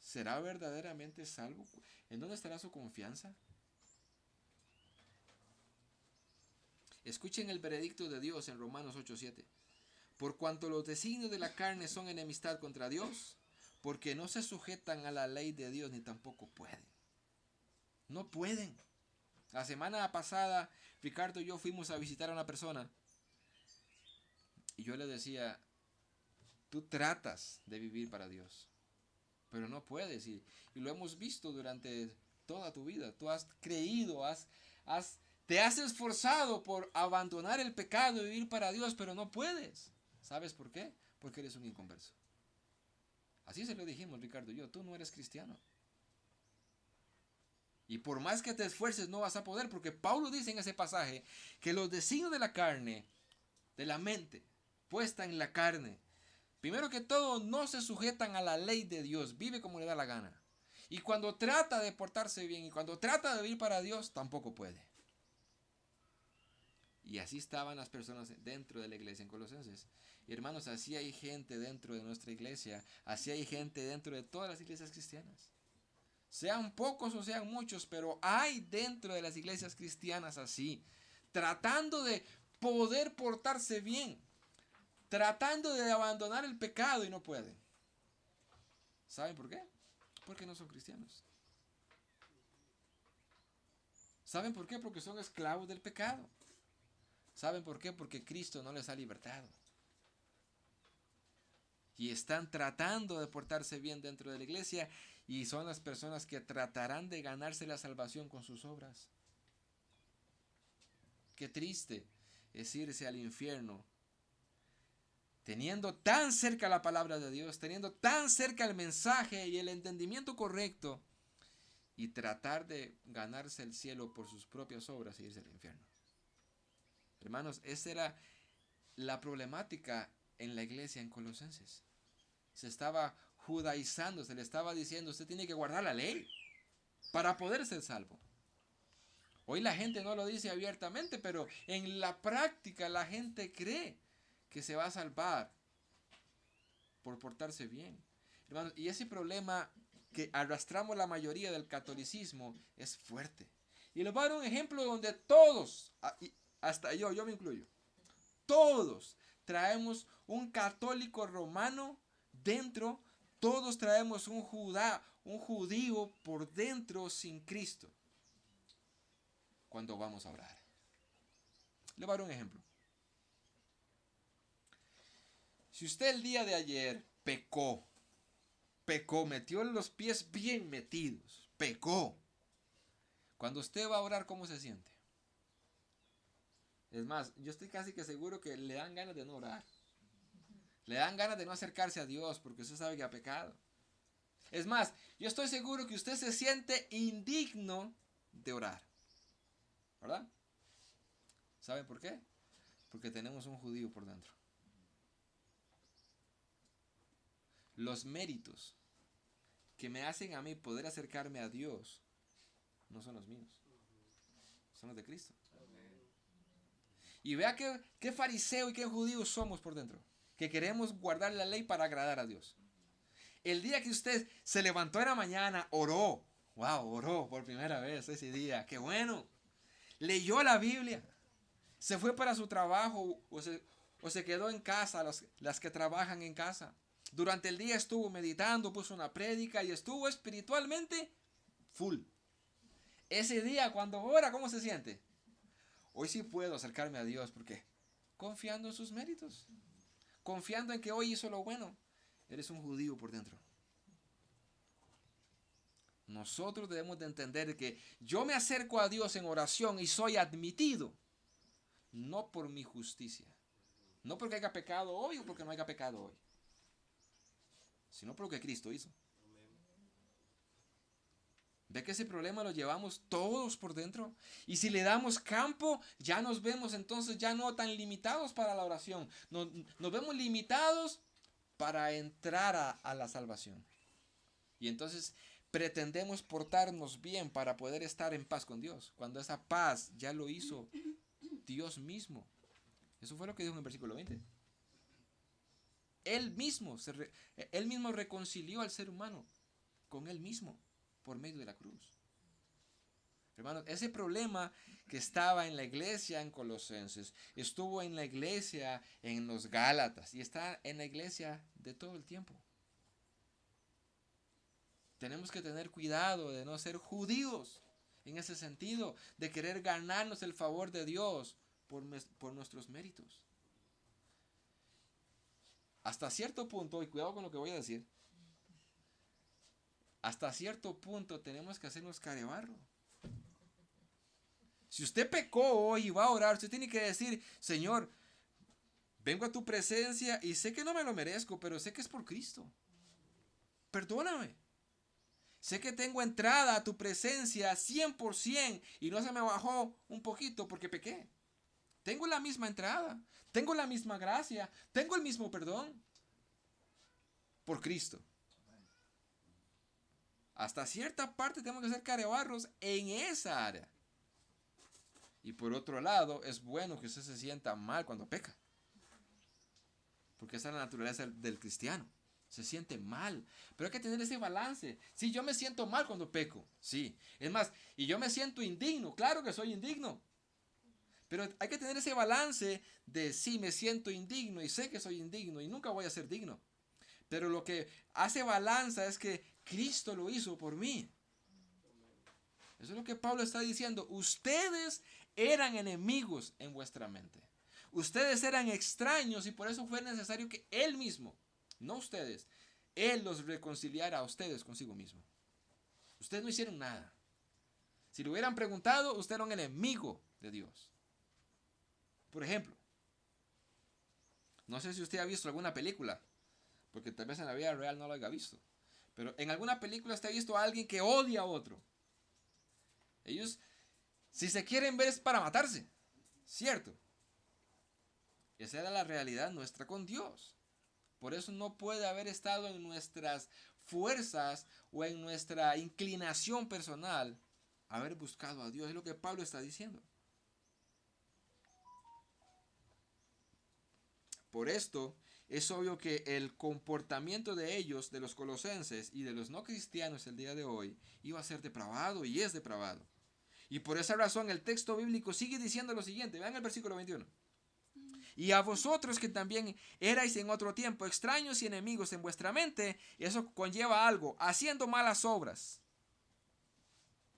¿Será verdaderamente salvo? ¿En dónde estará su confianza? Escuchen el veredicto de Dios en Romanos 8:7. Por cuanto los designios de la carne son enemistad contra Dios, porque no se sujetan a la ley de Dios ni tampoco pueden. No pueden. La semana pasada, Ricardo y yo fuimos a visitar a una persona y yo le decía, tú tratas de vivir para Dios, pero no puedes. Y lo hemos visto durante toda tu vida. Tú has creído, te has esforzado por abandonar el pecado y vivir para Dios, pero no puedes. ¿Sabes por qué? Porque eres un inconverso. Así se lo dijimos, Ricardo y yo, tú no eres cristiano. Y por más que te esfuerces no vas a poder, porque Pablo dice en ese pasaje que los designios de la carne, de la mente, puesta en la carne, primero que todo no se sujetan a la ley de Dios, vive como le da la gana. Y cuando trata de portarse bien y cuando trata de vivir para Dios, tampoco puede. Y así estaban las personas dentro de la iglesia en Colosenses. Y hermanos, así hay gente dentro de nuestra iglesia, así hay gente dentro de todas las iglesias cristianas. Sean pocos o sean muchos, pero hay dentro de las iglesias cristianas así, tratando de poder portarse bien, tratando de abandonar el pecado y no pueden. ¿Saben por qué? Porque no son cristianos. ¿Saben por qué? Porque son esclavos del pecado. ¿Saben por qué? Porque Cristo no les ha libertado. Y están tratando de portarse bien dentro de la iglesia y son las personas que tratarán de ganarse la salvación con sus obras. Qué triste es irse al infierno teniendo tan cerca la palabra de Dios, teniendo tan cerca el mensaje y el entendimiento correcto y tratar de ganarse el cielo por sus propias obras e irse al infierno. Hermanos, esa era la problemática en la iglesia en Colosenses. Se estaba judaizando, se le estaba diciendo, usted tiene que guardar la ley para poder ser salvo. Hoy la gente no lo dice abiertamente, pero en la práctica la gente cree que se va a salvar por portarse bien. Hermanos, y ese problema que arrastramos la mayoría del catolicismo es fuerte. Y les voy a dar un ejemplo donde todos, hasta yo me incluyo, todos traemos un católico romano dentro, todos traemos un judío por dentro sin Cristo cuando vamos a orar. Le voy a dar un ejemplo. Si usted el día de ayer pecó, metió los pies bien metidos, pecó, cuando usted va a orar, ¿cómo se siente? Es más, yo estoy casi que seguro que le dan ganas de no orar. Le dan ganas de no acercarse a Dios porque usted sabe que ha pecado. Es más, yo estoy seguro que usted se siente indigno de orar. ¿Verdad? ¿Saben por qué? Porque tenemos un judío por dentro. Los méritos que me hacen a mí poder acercarme a Dios no son los míos, son los de Cristo. Y vea qué fariseo y qué judío somos por dentro, que queremos guardar la ley para agradar a Dios. El día que usted se levantó en la mañana, oró. Wow, oró por primera vez ese día. Qué bueno. Leyó la Biblia. Se fue para su trabajo o se quedó en casa, las que trabajan en casa. Durante el día estuvo meditando, puso una prédica y estuvo espiritualmente full. Ese día cuando ora, ¿cómo se siente? Hoy sí puedo acercarme a Dios porque confiando en sus méritos, confiando en que hoy hizo lo bueno. Eres un judío por dentro. Nosotros debemos de entender que yo me acerco a Dios en oración y soy admitido, no por mi justicia, no porque haya pecado hoy o porque no haya pecado hoy, sino por lo que Cristo hizo. ¿Ve que ese problema lo llevamos todos por dentro? Y si le damos campo, ya nos vemos entonces ya no tan limitados para la oración. Nos vemos limitados para entrar a la salvación. Y entonces pretendemos portarnos bien para poder estar en paz con Dios, cuando esa paz ya lo hizo Dios mismo. Eso fue lo que dijo en el versículo 20. Él mismo reconcilió al ser humano con él mismo por medio de la cruz. Hermanos, ese problema que estaba en la iglesia en Colosenses, estuvo en la iglesia en los Gálatas y está en la iglesia de todo el tiempo. Tenemos que tener cuidado de no ser judíos en ese sentido, de querer ganarnos el favor de Dios por nuestros méritos. Hasta cierto punto, y cuidado con lo que voy a decir, hasta cierto punto tenemos que hacernos carebarro. Si usted pecó hoy y va a orar, usted tiene que decir, Señor, vengo a tu presencia y sé que no me lo merezco, pero sé que es por Cristo. Perdóname. Sé que tengo entrada a tu presencia 100% y no se me bajó un poquito porque pequé. Tengo la misma entrada, tengo la misma gracia, tengo el mismo perdón por Cristo. Hasta cierta parte tenemos que ser carebarros en esa área. Y por otro lado, es bueno que usted se sienta mal cuando peca. Porque esa es la naturaleza del cristiano. Se siente mal. Pero hay que tener ese balance. Sí, yo me siento mal cuando peco. Sí. Es más, y yo me siento indigno. Claro que soy indigno. Pero hay que tener ese balance de sí, me siento indigno y sé que soy indigno y nunca voy a ser digno. Pero lo que hace balanza es que Cristo lo hizo por mí. Eso es lo que Pablo está diciendo. Ustedes eran enemigos en vuestra mente. Ustedes eran extraños y por eso fue necesario que Él mismo, no ustedes, Él los reconciliara a ustedes consigo mismo. Ustedes no hicieron nada. Si le hubieran preguntado, usted era un enemigo de Dios. Por ejemplo, no sé si usted ha visto alguna película, porque tal vez en la vida real no lo haya visto, pero en alguna película usted ha visto a alguien que odia a otro. Ellos, si se quieren ver, es para matarse, ¿cierto? Esa era la realidad nuestra con Dios. Por eso no puede haber estado en nuestras fuerzas o en nuestra inclinación personal haber buscado a Dios. Es lo que Pablo está diciendo. Por esto es obvio que el comportamiento de ellos, de los colosenses y de los no cristianos el día de hoy, iba a ser depravado y es depravado. Y por esa razón el texto bíblico sigue diciendo lo siguiente. Vean el versículo 21. Y a vosotros que también erais en otro tiempo extraños y enemigos en vuestra mente, eso conlleva algo, haciendo malas obras.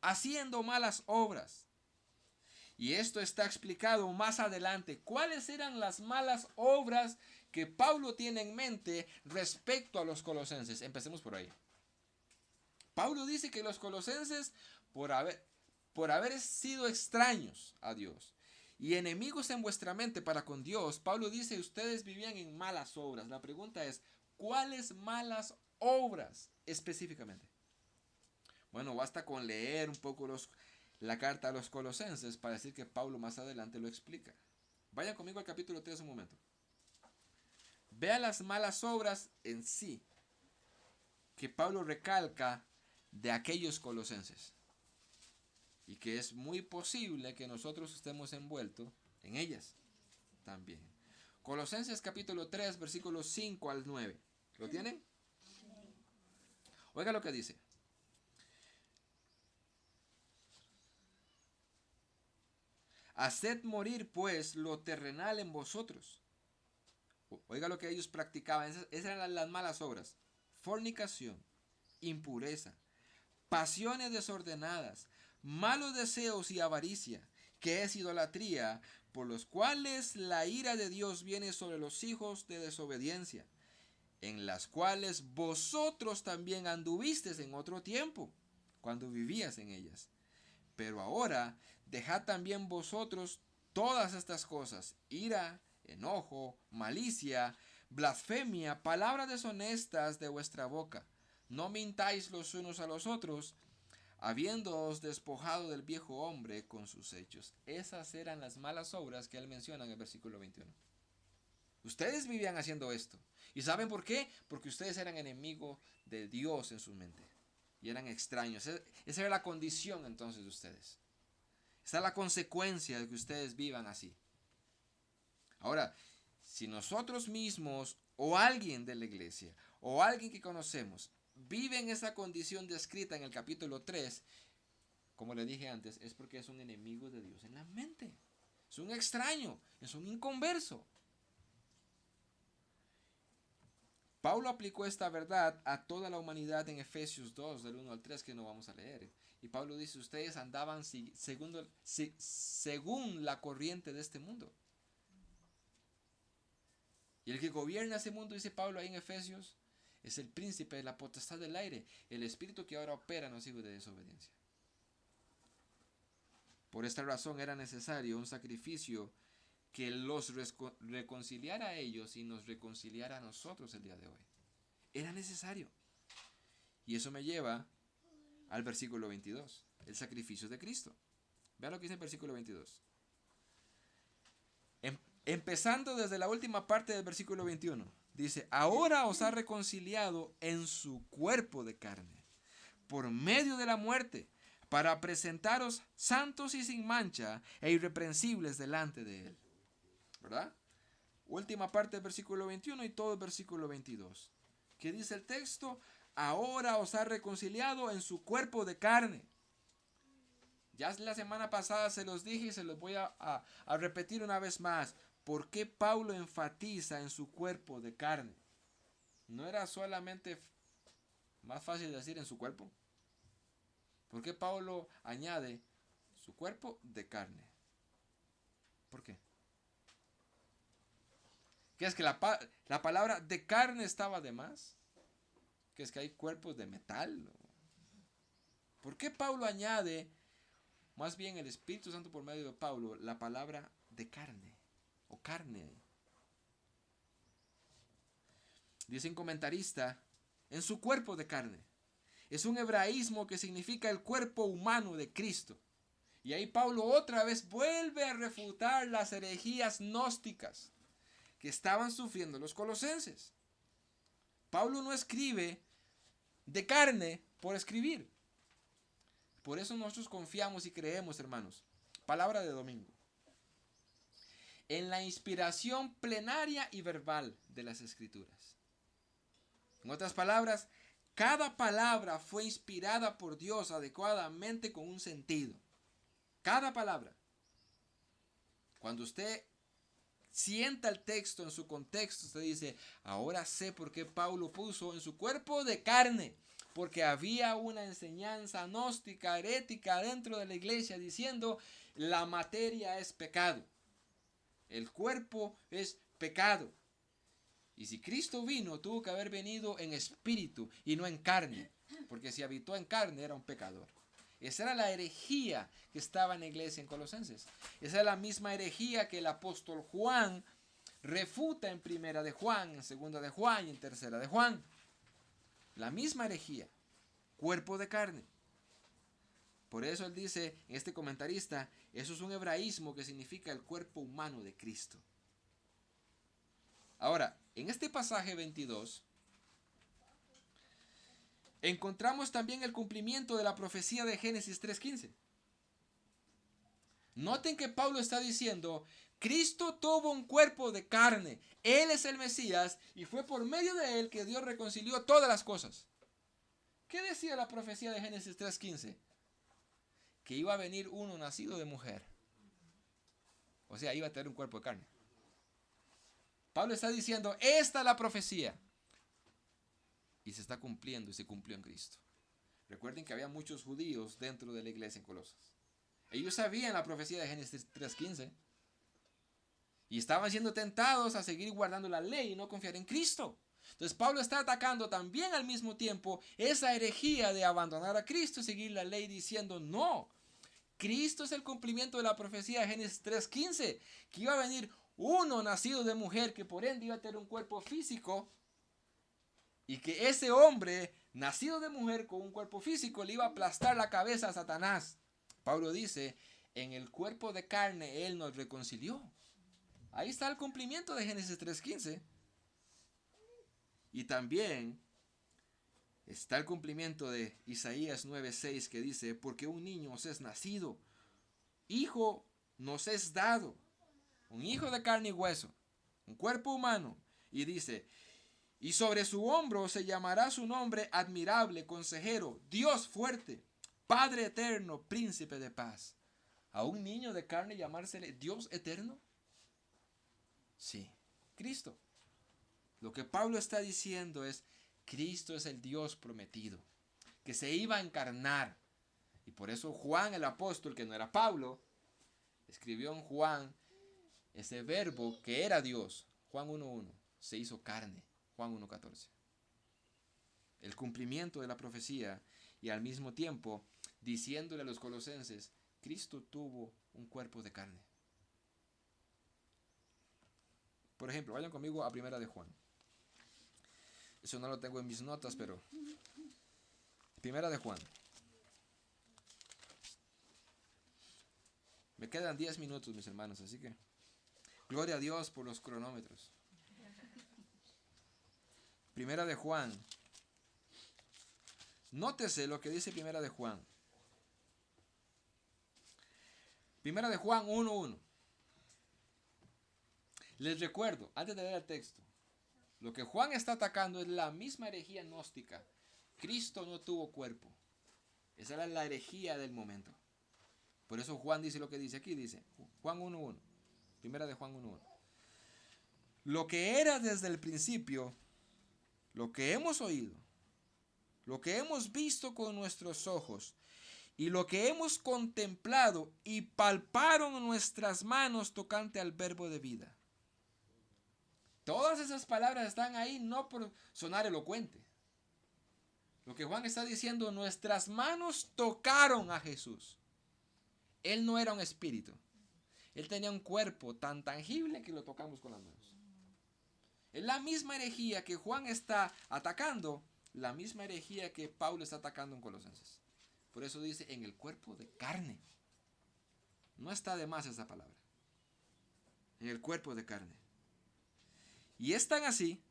Haciendo malas obras. Y esto está explicado más adelante. ¿Cuáles eran las malas obras que Pablo tiene en mente respecto a los colosenses? Empecemos por ahí. Pablo dice que los colosenses, por haber sido extraños a Dios y enemigos en vuestra mente para con Dios, Pablo dice, ustedes vivían en malas obras. La pregunta es, ¿cuáles malas obras específicamente? Bueno, basta con leer un poco la carta a los colosenses para decir que Pablo más adelante lo explica. Vayan conmigo al capítulo 3 un momento. Vea las malas obras en sí que Pablo recalca de aquellos colosenses. Y que es muy posible que nosotros estemos envueltos en ellas también. Colosenses capítulo 3, versículos 5 al 9. ¿Lo tienen? Oiga lo que dice. Haced morir pues lo terrenal en vosotros. Oiga lo que ellos practicaban. Esas eran las malas obras. Fornicación, impureza, pasiones desordenadas, malos deseos y avaricia, que es idolatría, por los cuales la ira de Dios viene sobre los hijos de desobediencia, en las cuales vosotros también anduvisteis en otro tiempo, cuando vivías en ellas. Pero ahora dejad también vosotros todas estas cosas: ira, enojo, malicia, blasfemia, palabras deshonestas de vuestra boca. No mintáis los unos a los otros, habiéndoos despojado del viejo hombre con sus hechos. Esas eran las malas obras que él menciona en el versículo 21. Ustedes vivían haciendo esto. ¿Y saben por qué? Porque ustedes eran enemigos de Dios en su mente. Y eran extraños. Esa era la condición entonces de ustedes. Esa es la consecuencia de que ustedes vivan así. Ahora, si nosotros mismos o alguien de la iglesia o alguien que conocemos vive en esa condición descrita en el capítulo 3, como le dije antes, es porque es un enemigo de Dios en la mente. Es un extraño, es un inconverso. Pablo aplicó esta verdad a toda la humanidad en Efesios 2, del 1 al 3, que no vamos a leer. Y Pablo dice, ustedes andaban según la corriente de este mundo. Y el que gobierna ese mundo, dice Pablo ahí en Efesios, es el príncipe de la potestad del aire, el espíritu que ahora opera en los hijos de desobediencia. Por esta razón era necesario un sacrificio que los reconciliara a ellos y nos reconciliara a nosotros el día de hoy. Era necesario. Y eso me lleva al versículo 22, el sacrificio de Cristo. Vean lo que dice el versículo 22. Empezando desde la última parte del versículo 21. Dice, ahora os ha reconciliado en su cuerpo de carne, por medio de la muerte, para presentaros santos y sin mancha e irreprensibles delante de él. ¿Verdad? Última parte del versículo 21 y todo el versículo 22. ¿Qué dice el texto? Ahora os ha reconciliado en su cuerpo de carne. Ya la semana pasada se los dije y se los voy a repetir una vez más. ¿Por qué Pablo enfatiza en su cuerpo de carne? ¿No era solamente más fácil decir en su cuerpo? ¿Por qué Pablo añade su cuerpo de carne? ¿Por qué? ¿Qué es que la palabra de carne estaba de más? ¿Qué es que hay cuerpos de metal? ¿Por qué Pablo añade, más bien el Espíritu Santo por medio de Pablo, la palabra de carne o carne? Dice un comentarista, en su cuerpo de carne. Es un hebraísmo que significa el cuerpo humano de Cristo. Y ahí Pablo otra vez vuelve a refutar las herejías gnósticas que estaban sufriendo los colosenses. Pablo no escribe de carne por escribir. Por eso nosotros confiamos y creemos, hermanos, palabra de domingo, en la inspiración plenaria y verbal de las Escrituras. En otras palabras, cada palabra fue inspirada por Dios adecuadamente con un sentido. Cada palabra. Cuando usted sienta el texto en su contexto, usted dice, ahora sé por qué Pablo puso en su cuerpo de carne. Porque había una enseñanza gnóstica, herética dentro de la iglesia diciendo, la materia es pecado. El cuerpo es pecado. Y si Cristo vino, tuvo que haber venido en espíritu y no en carne. Porque si habitó en carne era un pecador. Esa era la herejía que estaba en la iglesia en Colosenses. Esa es la misma herejía que el apóstol Juan refuta en primera de Juan, en segunda de Juan y en tercera de Juan. La misma herejía. Cuerpo de carne. Por eso él dice, en este comentarista, eso es un hebraísmo que significa el cuerpo humano de Cristo. Ahora, en este pasaje 22, encontramos también el cumplimiento de la profecía de Génesis 3:15. Noten que Pablo está diciendo, Cristo tuvo un cuerpo de carne, Él es el Mesías y fue por medio de Él que Dios reconcilió todas las cosas. ¿Qué decía la profecía de Génesis 3:15? Que iba a venir uno nacido de mujer. O sea, iba a tener un cuerpo de carne. Pablo está diciendo, esta es la profecía. Y se está cumpliendo y se cumplió en Cristo. Recuerden que había muchos judíos dentro de la iglesia en Colosas. Ellos sabían la profecía de Génesis 3:15. Y estaban siendo tentados a seguir guardando la ley y no confiar en Cristo. Entonces Pablo está atacando también al mismo tiempo esa herejía de abandonar a Cristo y seguir la ley diciendo no. Cristo es el cumplimiento de la profecía de Génesis 3:15, que iba a venir uno nacido de mujer que por ende iba a tener un cuerpo físico y que ese hombre nacido de mujer con un cuerpo físico le iba a aplastar la cabeza a Satanás. Pablo dice, en el cuerpo de carne Él nos reconcilió. Ahí está el cumplimiento de Génesis 3:15. Y también está el cumplimiento de Isaías 9:6 que dice, porque un niño os es nacido, hijo nos es dado, un hijo de carne y hueso, un cuerpo humano. Y dice, y sobre su hombro se llamará su nombre admirable, consejero, Dios fuerte, Padre eterno, príncipe de paz. ¿A un niño de carne llamársele Dios eterno? Sí, Cristo. Lo que Pablo está diciendo es, Cristo es el Dios prometido, que se iba a encarnar. Y por eso Juan el apóstol, que no era Pablo, escribió en Juan ese verbo que era Dios. Juan 1:1, se hizo carne. Juan 1:14. El cumplimiento de la profecía y al mismo tiempo diciéndole a los colosenses, Cristo tuvo un cuerpo de carne. Por ejemplo, vayan conmigo a Primera de Juan. Eso no lo tengo en mis notas, pero Primera de Juan. Me quedan 10 minutos, mis hermanos, así que gloria a Dios por los cronómetros. Primera de Juan. Nótese lo que dice Primera de Juan. Primera de Juan 1:1. Les recuerdo, antes de leer el texto, lo que Juan está atacando es la misma herejía gnóstica. Cristo no tuvo cuerpo. Esa era la herejía del momento. Por eso Juan dice lo que dice aquí, dice Juan 1:1. Primera de Juan 1:1. Lo que era desde el principio, lo que hemos oído, lo que hemos visto con nuestros ojos y lo que hemos contemplado y palparon nuestras manos tocante al verbo de vida. Todas esas palabras están ahí no por sonar elocuente. Lo que Juan está diciendo, nuestras manos tocaron a Jesús. Él no era un espíritu. Él tenía un cuerpo tan tangible que lo tocamos con las manos. Es la misma herejía que Juan está atacando, la misma herejía que Pablo está atacando en Colosenses. Por eso dice, en el cuerpo de carne. No está de más esa palabra. En el cuerpo de carne. Y es tan así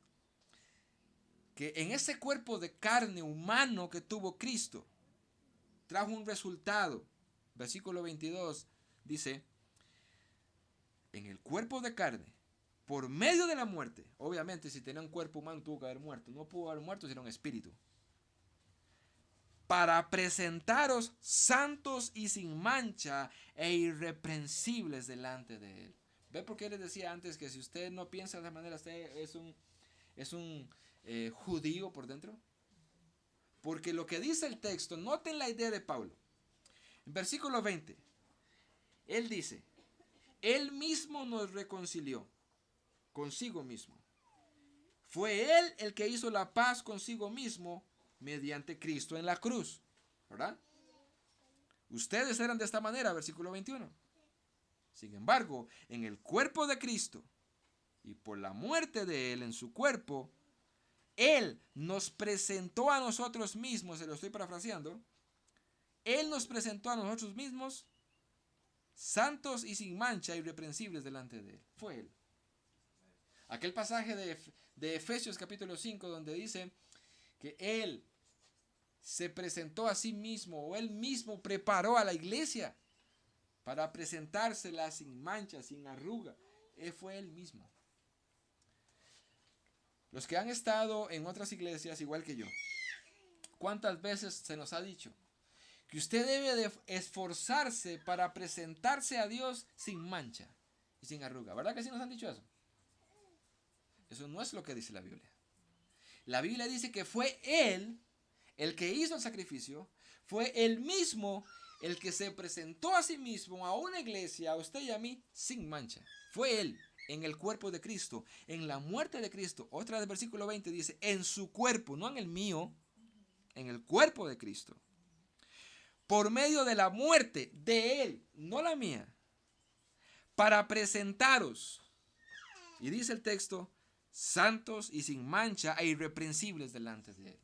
que en ese cuerpo de carne humano que tuvo Cristo, trajo un resultado. Versículo 22 dice, en el cuerpo de carne, por medio de la muerte, obviamente si tenía un cuerpo humano tuvo que haber muerto, no pudo haber muerto si era un espíritu, para presentaros santos y sin mancha e irreprensibles delante de Él. ¿Ve por qué les decía antes que si usted no piensa de esa manera, usted es un judío por dentro? Porque lo que dice el texto, noten la idea de Pablo. En versículo 20, él dice, Él mismo nos reconcilió consigo mismo. Fue Él el que hizo la paz consigo mismo mediante Cristo en la cruz. ¿Verdad? Ustedes eran de esta manera, versículo 21. Sin embargo, en el cuerpo de Cristo y por la muerte de Él en su cuerpo, Él nos presentó a nosotros mismos, se lo estoy parafraseando, Él nos presentó a nosotros mismos santos y sin mancha, irreprensibles delante de Él. Fue Él. Aquel pasaje de Efesios capítulo 5 donde dice que Él se presentó a sí mismo o Él mismo preparó a la iglesia para presentársela sin mancha, sin arruga. Fue Él mismo. Los que han estado en otras iglesias igual que yo, ¿Cuántas veces se nos ha dicho que usted debe de esforzarse para presentarse a Dios sin mancha y sin arruga? ¿Verdad que sí nos han dicho eso? Eso no es lo que dice la Biblia. La Biblia dice que fue Él el que hizo el sacrificio, fue Él mismo el que se presentó a sí mismo a una iglesia, a usted y a mí, sin mancha. Fue Él en el cuerpo de Cristo, en la muerte de Cristo. Otra del versículo 20 dice, en su cuerpo, no en el mío, en el cuerpo de Cristo. Por medio de la muerte de Él, no la mía, para presentaros, y dice el texto, santos y sin mancha e irreprensibles delante de Él.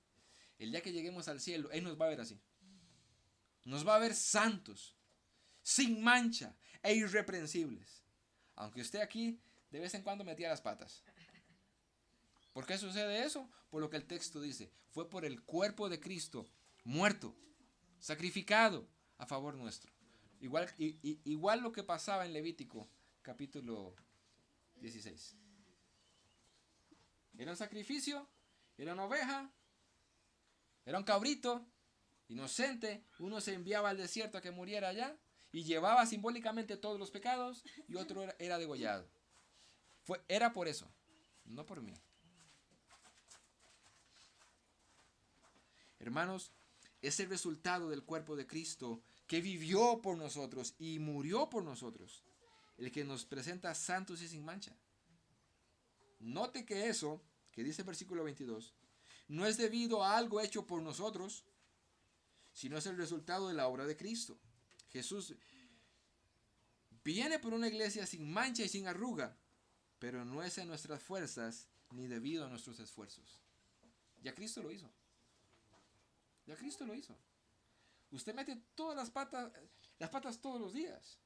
El día que lleguemos al cielo, Él nos va a ver así. Nos va a ver santos, sin mancha e irreprensibles. Aunque usted aquí de vez en cuando metía las patas. ¿Por qué sucede eso? Por lo que el texto dice. Fue por el cuerpo de Cristo muerto, sacrificado a favor nuestro. Igual lo que pasaba en Levítico capítulo 16. Era un sacrificio, era una oveja, era un cabrito inocente. Uno se enviaba al desierto a que muriera allá y llevaba simbólicamente todos los pecados, y otro era degollado. Era por eso, no por mí. Hermanos, es el resultado del cuerpo de Cristo que vivió por nosotros y murió por nosotros, el que nos presenta santos y sin mancha. Note que eso, que dice el versículo 22, no es debido a algo hecho por nosotros, sino es el resultado de la obra de Cristo. Jesús viene por una iglesia sin mancha y sin arruga, pero no es en nuestras fuerzas ni debido a nuestros esfuerzos. Ya Cristo lo hizo. Ya Cristo lo hizo. Usted mete todas las patas todos los días.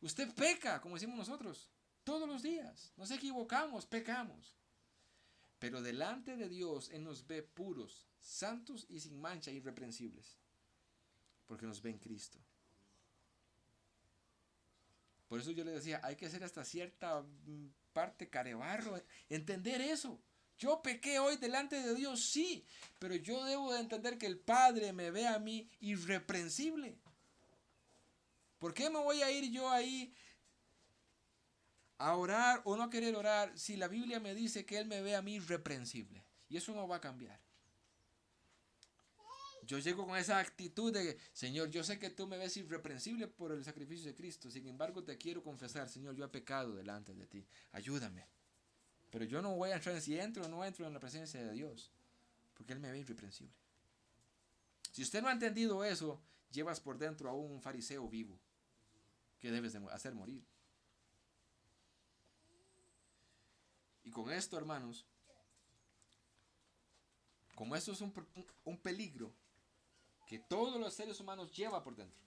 Usted peca, como decimos nosotros, todos los días. Nos equivocamos, pecamos. Pero delante de Dios, Él nos ve puros, santos y sin mancha, irreprensibles. Porque nos ve en Cristo. Por eso yo le decía, hay que ser hasta cierta parte carebarro, entender eso. Yo pequé hoy delante de Dios, sí, pero yo debo de entender que el Padre me ve a mí irreprensible. ¿Por qué me voy a ir yo ahí a orar o no a querer orar si la Biblia me dice que Él me ve a mí irreprensible? Y eso no va a cambiar. Yo llego con esa actitud de, Señor, yo sé que tú me ves irreprensible por el sacrificio de Cristo. Sin embargo, te quiero confesar, Señor, yo he pecado delante de ti. Ayúdame. Pero yo no voy a entrar, si entro o no entro en la presencia de Dios, porque Él me ve irreprensible. Si usted no ha entendido eso, llevas por dentro a un fariseo vivo que debes de hacer morir. Y con esto, hermanos, como esto es un peligro que todos los seres humanos llevan por dentro,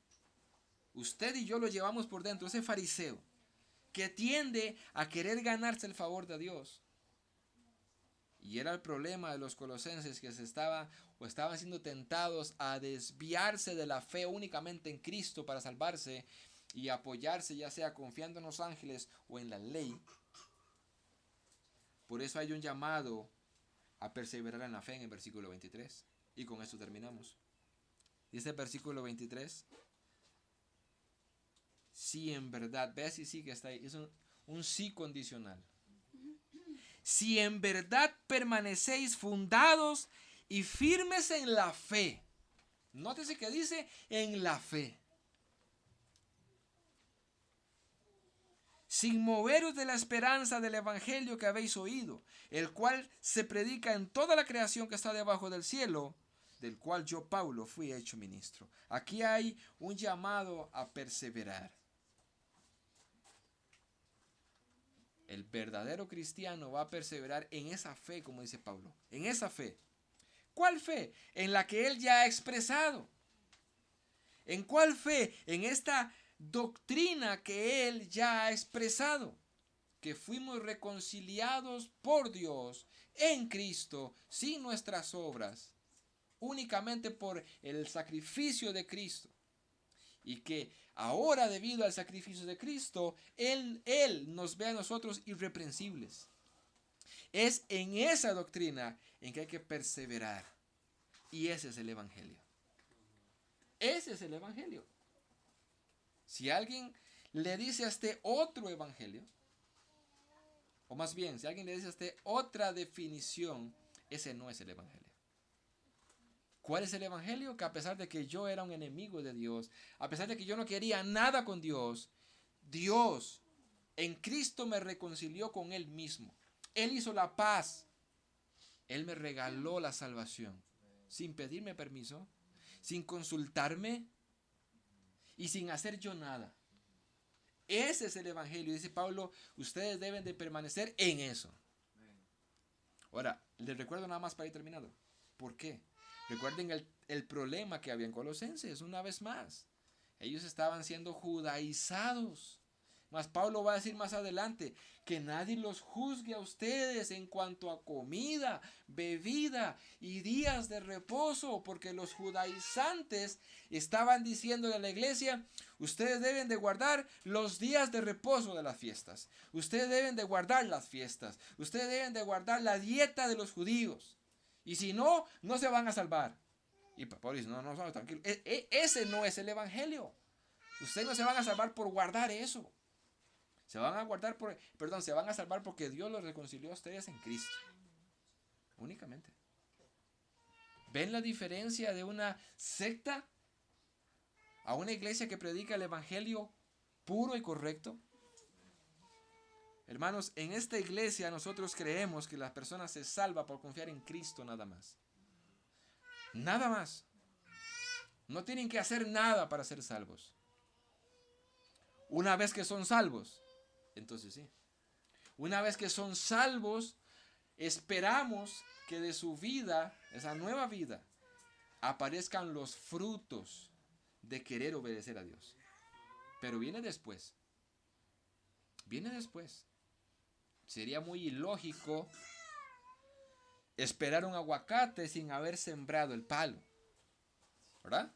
usted y yo lo llevamos por dentro, ese fariseo que tiende a querer ganarse el favor de Dios. Y era el problema de los colosenses, que estaban siendo tentados a desviarse de la fe únicamente en Cristo para salvarse y apoyarse ya sea confiando en los ángeles o en la ley. Por eso hay un llamado a perseverar en la fe en el versículo 23. Y con esto terminamos. Dice el versículo 23. Si en verdad, ve si sí que está ahí, es un sí condicional. Si en verdad permanecéis fundados y firmes en la fe. Nótese que dice en la fe. Sin moveros de la esperanza del evangelio que habéis oído, el cual se predica en toda la creación que está debajo del cielo, del cual yo, Pablo, fui hecho ministro. Aquí hay un llamado a perseverar. El verdadero cristiano va a perseverar en esa fe, como dice Pablo, en esa fe. ¿Cuál fe? En la que él ya ha expresado. ¿En cuál fe? En esta doctrina que él ya ha expresado. Que fuimos reconciliados por Dios en Cristo, sin nuestras obras, únicamente por el sacrificio de Cristo. Y que ahora, debido al sacrificio de Cristo, Él nos ve a nosotros irreprensibles. Es en esa doctrina en que hay que perseverar. Y ese es el evangelio. Ese es el evangelio. Si alguien le dice a usted otro evangelio, o más bien, si alguien le dice a usted otra definición, ese no es el evangelio. ¿Cuál es el evangelio? Que a pesar de que yo era un enemigo de Dios, a pesar de que yo no quería nada con Dios, Dios en Cristo me reconcilió con Él mismo. Él hizo la paz. Él me regaló la salvación, sin pedirme permiso, sin consultarme y sin hacer yo nada. Ese es el evangelio. Dice Pablo, ustedes deben de permanecer en eso. Ahora, les recuerdo nada más para ir terminando. ¿Por qué? Recuerden el problema que había en Colosenses, una vez más. Ellos estaban siendo judaizados. Mas Pablo va a decir más adelante que nadie los juzgue a ustedes en cuanto a comida, bebida y días de reposo, porque los judaizantes estaban diciendo a la iglesia, ustedes deben de guardar los días de reposo de las fiestas, ustedes deben de guardar las fiestas, ustedes deben de guardar la dieta de los judíos, y si no, no se van a salvar. Y Pablo dice, no, tranquilo, ese no es el evangelio. Ustedes no se van a salvar por guardar eso. Se van a salvar porque Dios los reconcilió a ustedes en Cristo. Únicamente. ¿Ven la diferencia de una secta a una iglesia que predica el evangelio puro y correcto? Hermanos, en esta iglesia nosotros creemos que la persona se salva por confiar en Cristo nada más. Nada más. No tienen que hacer nada para ser salvos. Una vez que son salvos, entonces sí. Una vez que son salvos, esperamos que de su vida, esa nueva vida, aparezcan los frutos de querer obedecer a Dios. Pero viene después. Viene después. Sería muy ilógico esperar un aguacate sin haber sembrado el palo. ¿Verdad?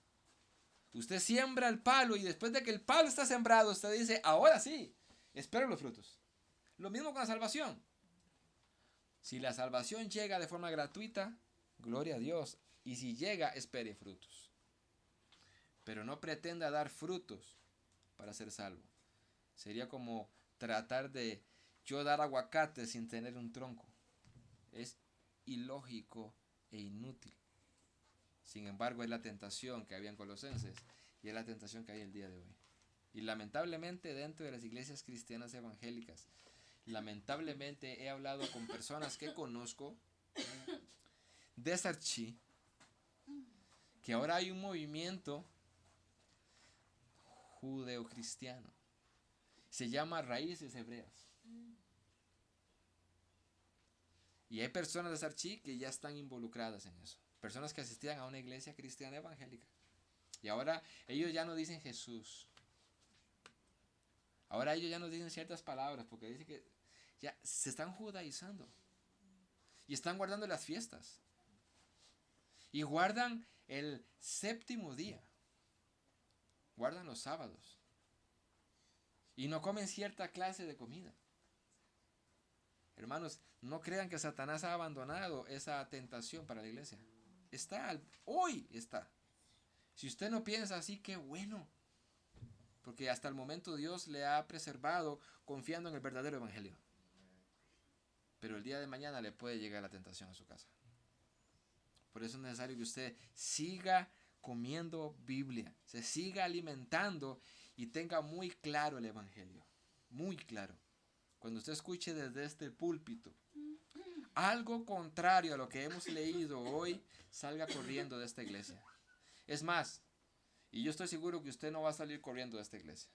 Usted siembra el palo y después de que el palo está sembrado, usted dice, ahora sí, espero los frutos. Lo mismo con la salvación. Si la salvación llega de forma gratuita, gloria a Dios. Y si llega, espere frutos. Pero no pretenda dar frutos para ser salvo. Sería como tratar de yo dar aguacate sin tener un tronco. Es ilógico e inútil. Sin embargo, es la tentación que había en Colosenses y es la tentación que hay el día de hoy. Y lamentablemente dentro de las iglesias cristianas evangélicas, lamentablemente he hablado con personas que conozco de Sarchi, que ahora hay un movimiento judeocristiano. Se llama Raíces Hebreas. Y hay personas de Sarchi que ya están involucradas en eso. Personas que asistían a una iglesia cristiana evangélica. Y ahora ellos ya no dicen Jesús. Ahora ellos ya no dicen ciertas palabras porque dicen que ya se están judaizando. Y están guardando las fiestas. Y guardan el séptimo día. Guardan los sábados. Y no comen cierta clase de comida. Hermanos, no crean que Satanás ha abandonado esa tentación para la iglesia. Hoy está. Si usted no piensa así, qué bueno. Porque hasta el momento Dios le ha preservado confiando en el verdadero evangelio. Pero el día de mañana le puede llegar la tentación a su casa. Por eso es necesario que usted siga comiendo Biblia, se siga alimentando y tenga muy claro el evangelio. Muy claro. Cuando usted escuche desde este púlpito algo contrario a lo que hemos leído hoy, salga corriendo de esta iglesia. Es más, y yo estoy seguro que usted no va a salir corriendo de esta iglesia.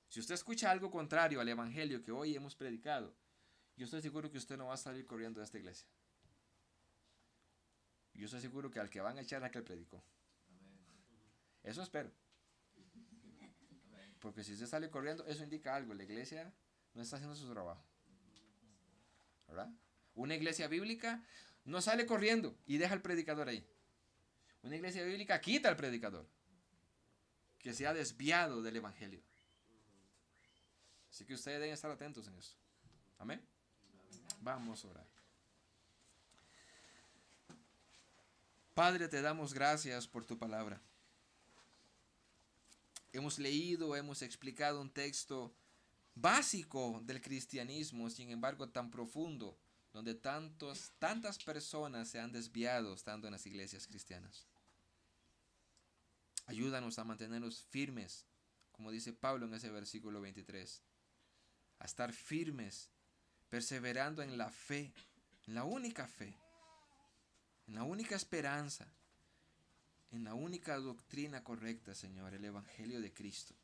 Si usted escucha algo contrario al evangelio que hoy hemos predicado, yo estoy seguro que usted no va a salir corriendo de esta iglesia. Yo estoy seguro que al que van a echar a aquel predicó. Eso espero. Porque si usted sale corriendo, eso indica algo. La iglesia no está haciendo su trabajo. ¿Verdad? Una iglesia bíblica no sale corriendo y deja al predicador ahí. Una iglesia bíblica quita al predicador que se ha desviado del evangelio. Así que ustedes deben estar atentos en eso. Amén. Vamos a orar. Padre, te damos gracias por tu palabra. Hemos leído, hemos explicado un texto básico del cristianismo, sin embargo tan profundo, donde tantas personas se han desviado estando en las iglesias cristianas. Ayúdanos a mantenernos firmes, como dice Pablo en ese versículo 23, a estar firmes, perseverando en la fe, en la única fe, en la única esperanza, en la única doctrina correcta, Señor, el Evangelio de Cristo.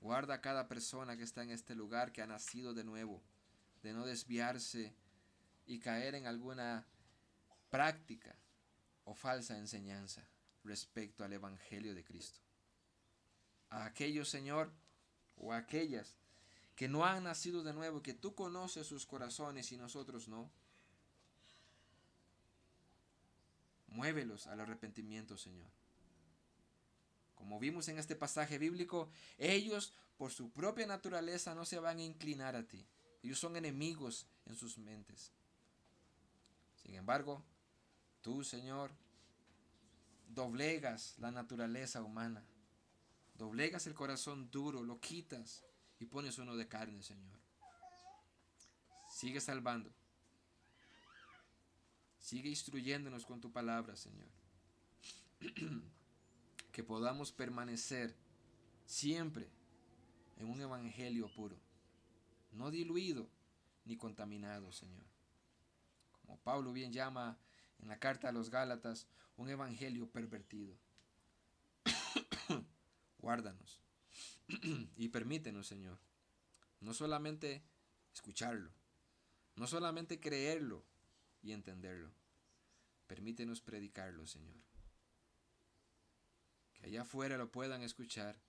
Guarda a cada persona que está en este lugar, que ha nacido de nuevo, de no desviarse y caer en alguna práctica o falsa enseñanza respecto al Evangelio de Cristo. A aquellos, Señor, o a aquellas que no han nacido de nuevo, que tú conoces sus corazones y nosotros no, muévelos al arrepentimiento, Señor. Como vimos en este pasaje bíblico, ellos por su propia naturaleza no se van a inclinar a ti. Ellos son enemigos en sus mentes. Sin embargo, tú, Señor, doblegas la naturaleza humana. Doblegas el corazón duro, lo quitas y pones uno de carne, Señor. Sigue salvando. Sigue instruyéndonos con tu palabra, Señor. Que podamos permanecer siempre en un evangelio puro, no diluido ni contaminado, Señor. Como Pablo bien llama en la carta a los Gálatas, un evangelio pervertido. Guárdanos y permítenos, Señor, no solamente escucharlo, no solamente creerlo y entenderlo, permítenos predicarlo, Señor. Que allá afuera lo puedan escuchar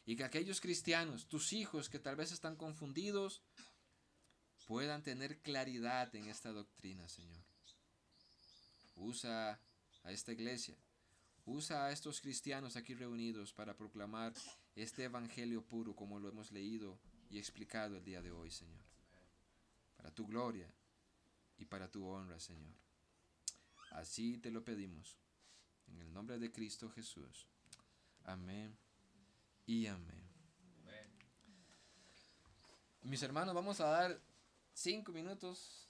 y que aquellos cristianos, tus hijos que tal vez están confundidos, puedan tener claridad en esta doctrina, Señor. Usa a esta iglesia, usa a estos cristianos aquí reunidos para proclamar este evangelio puro como lo hemos leído y explicado el día de hoy, Señor. Para tu gloria y para tu honra, Señor. Así te lo pedimos. En el nombre de Cristo Jesús. Amén y amén. Mis hermanos, vamos a dar 5 minutos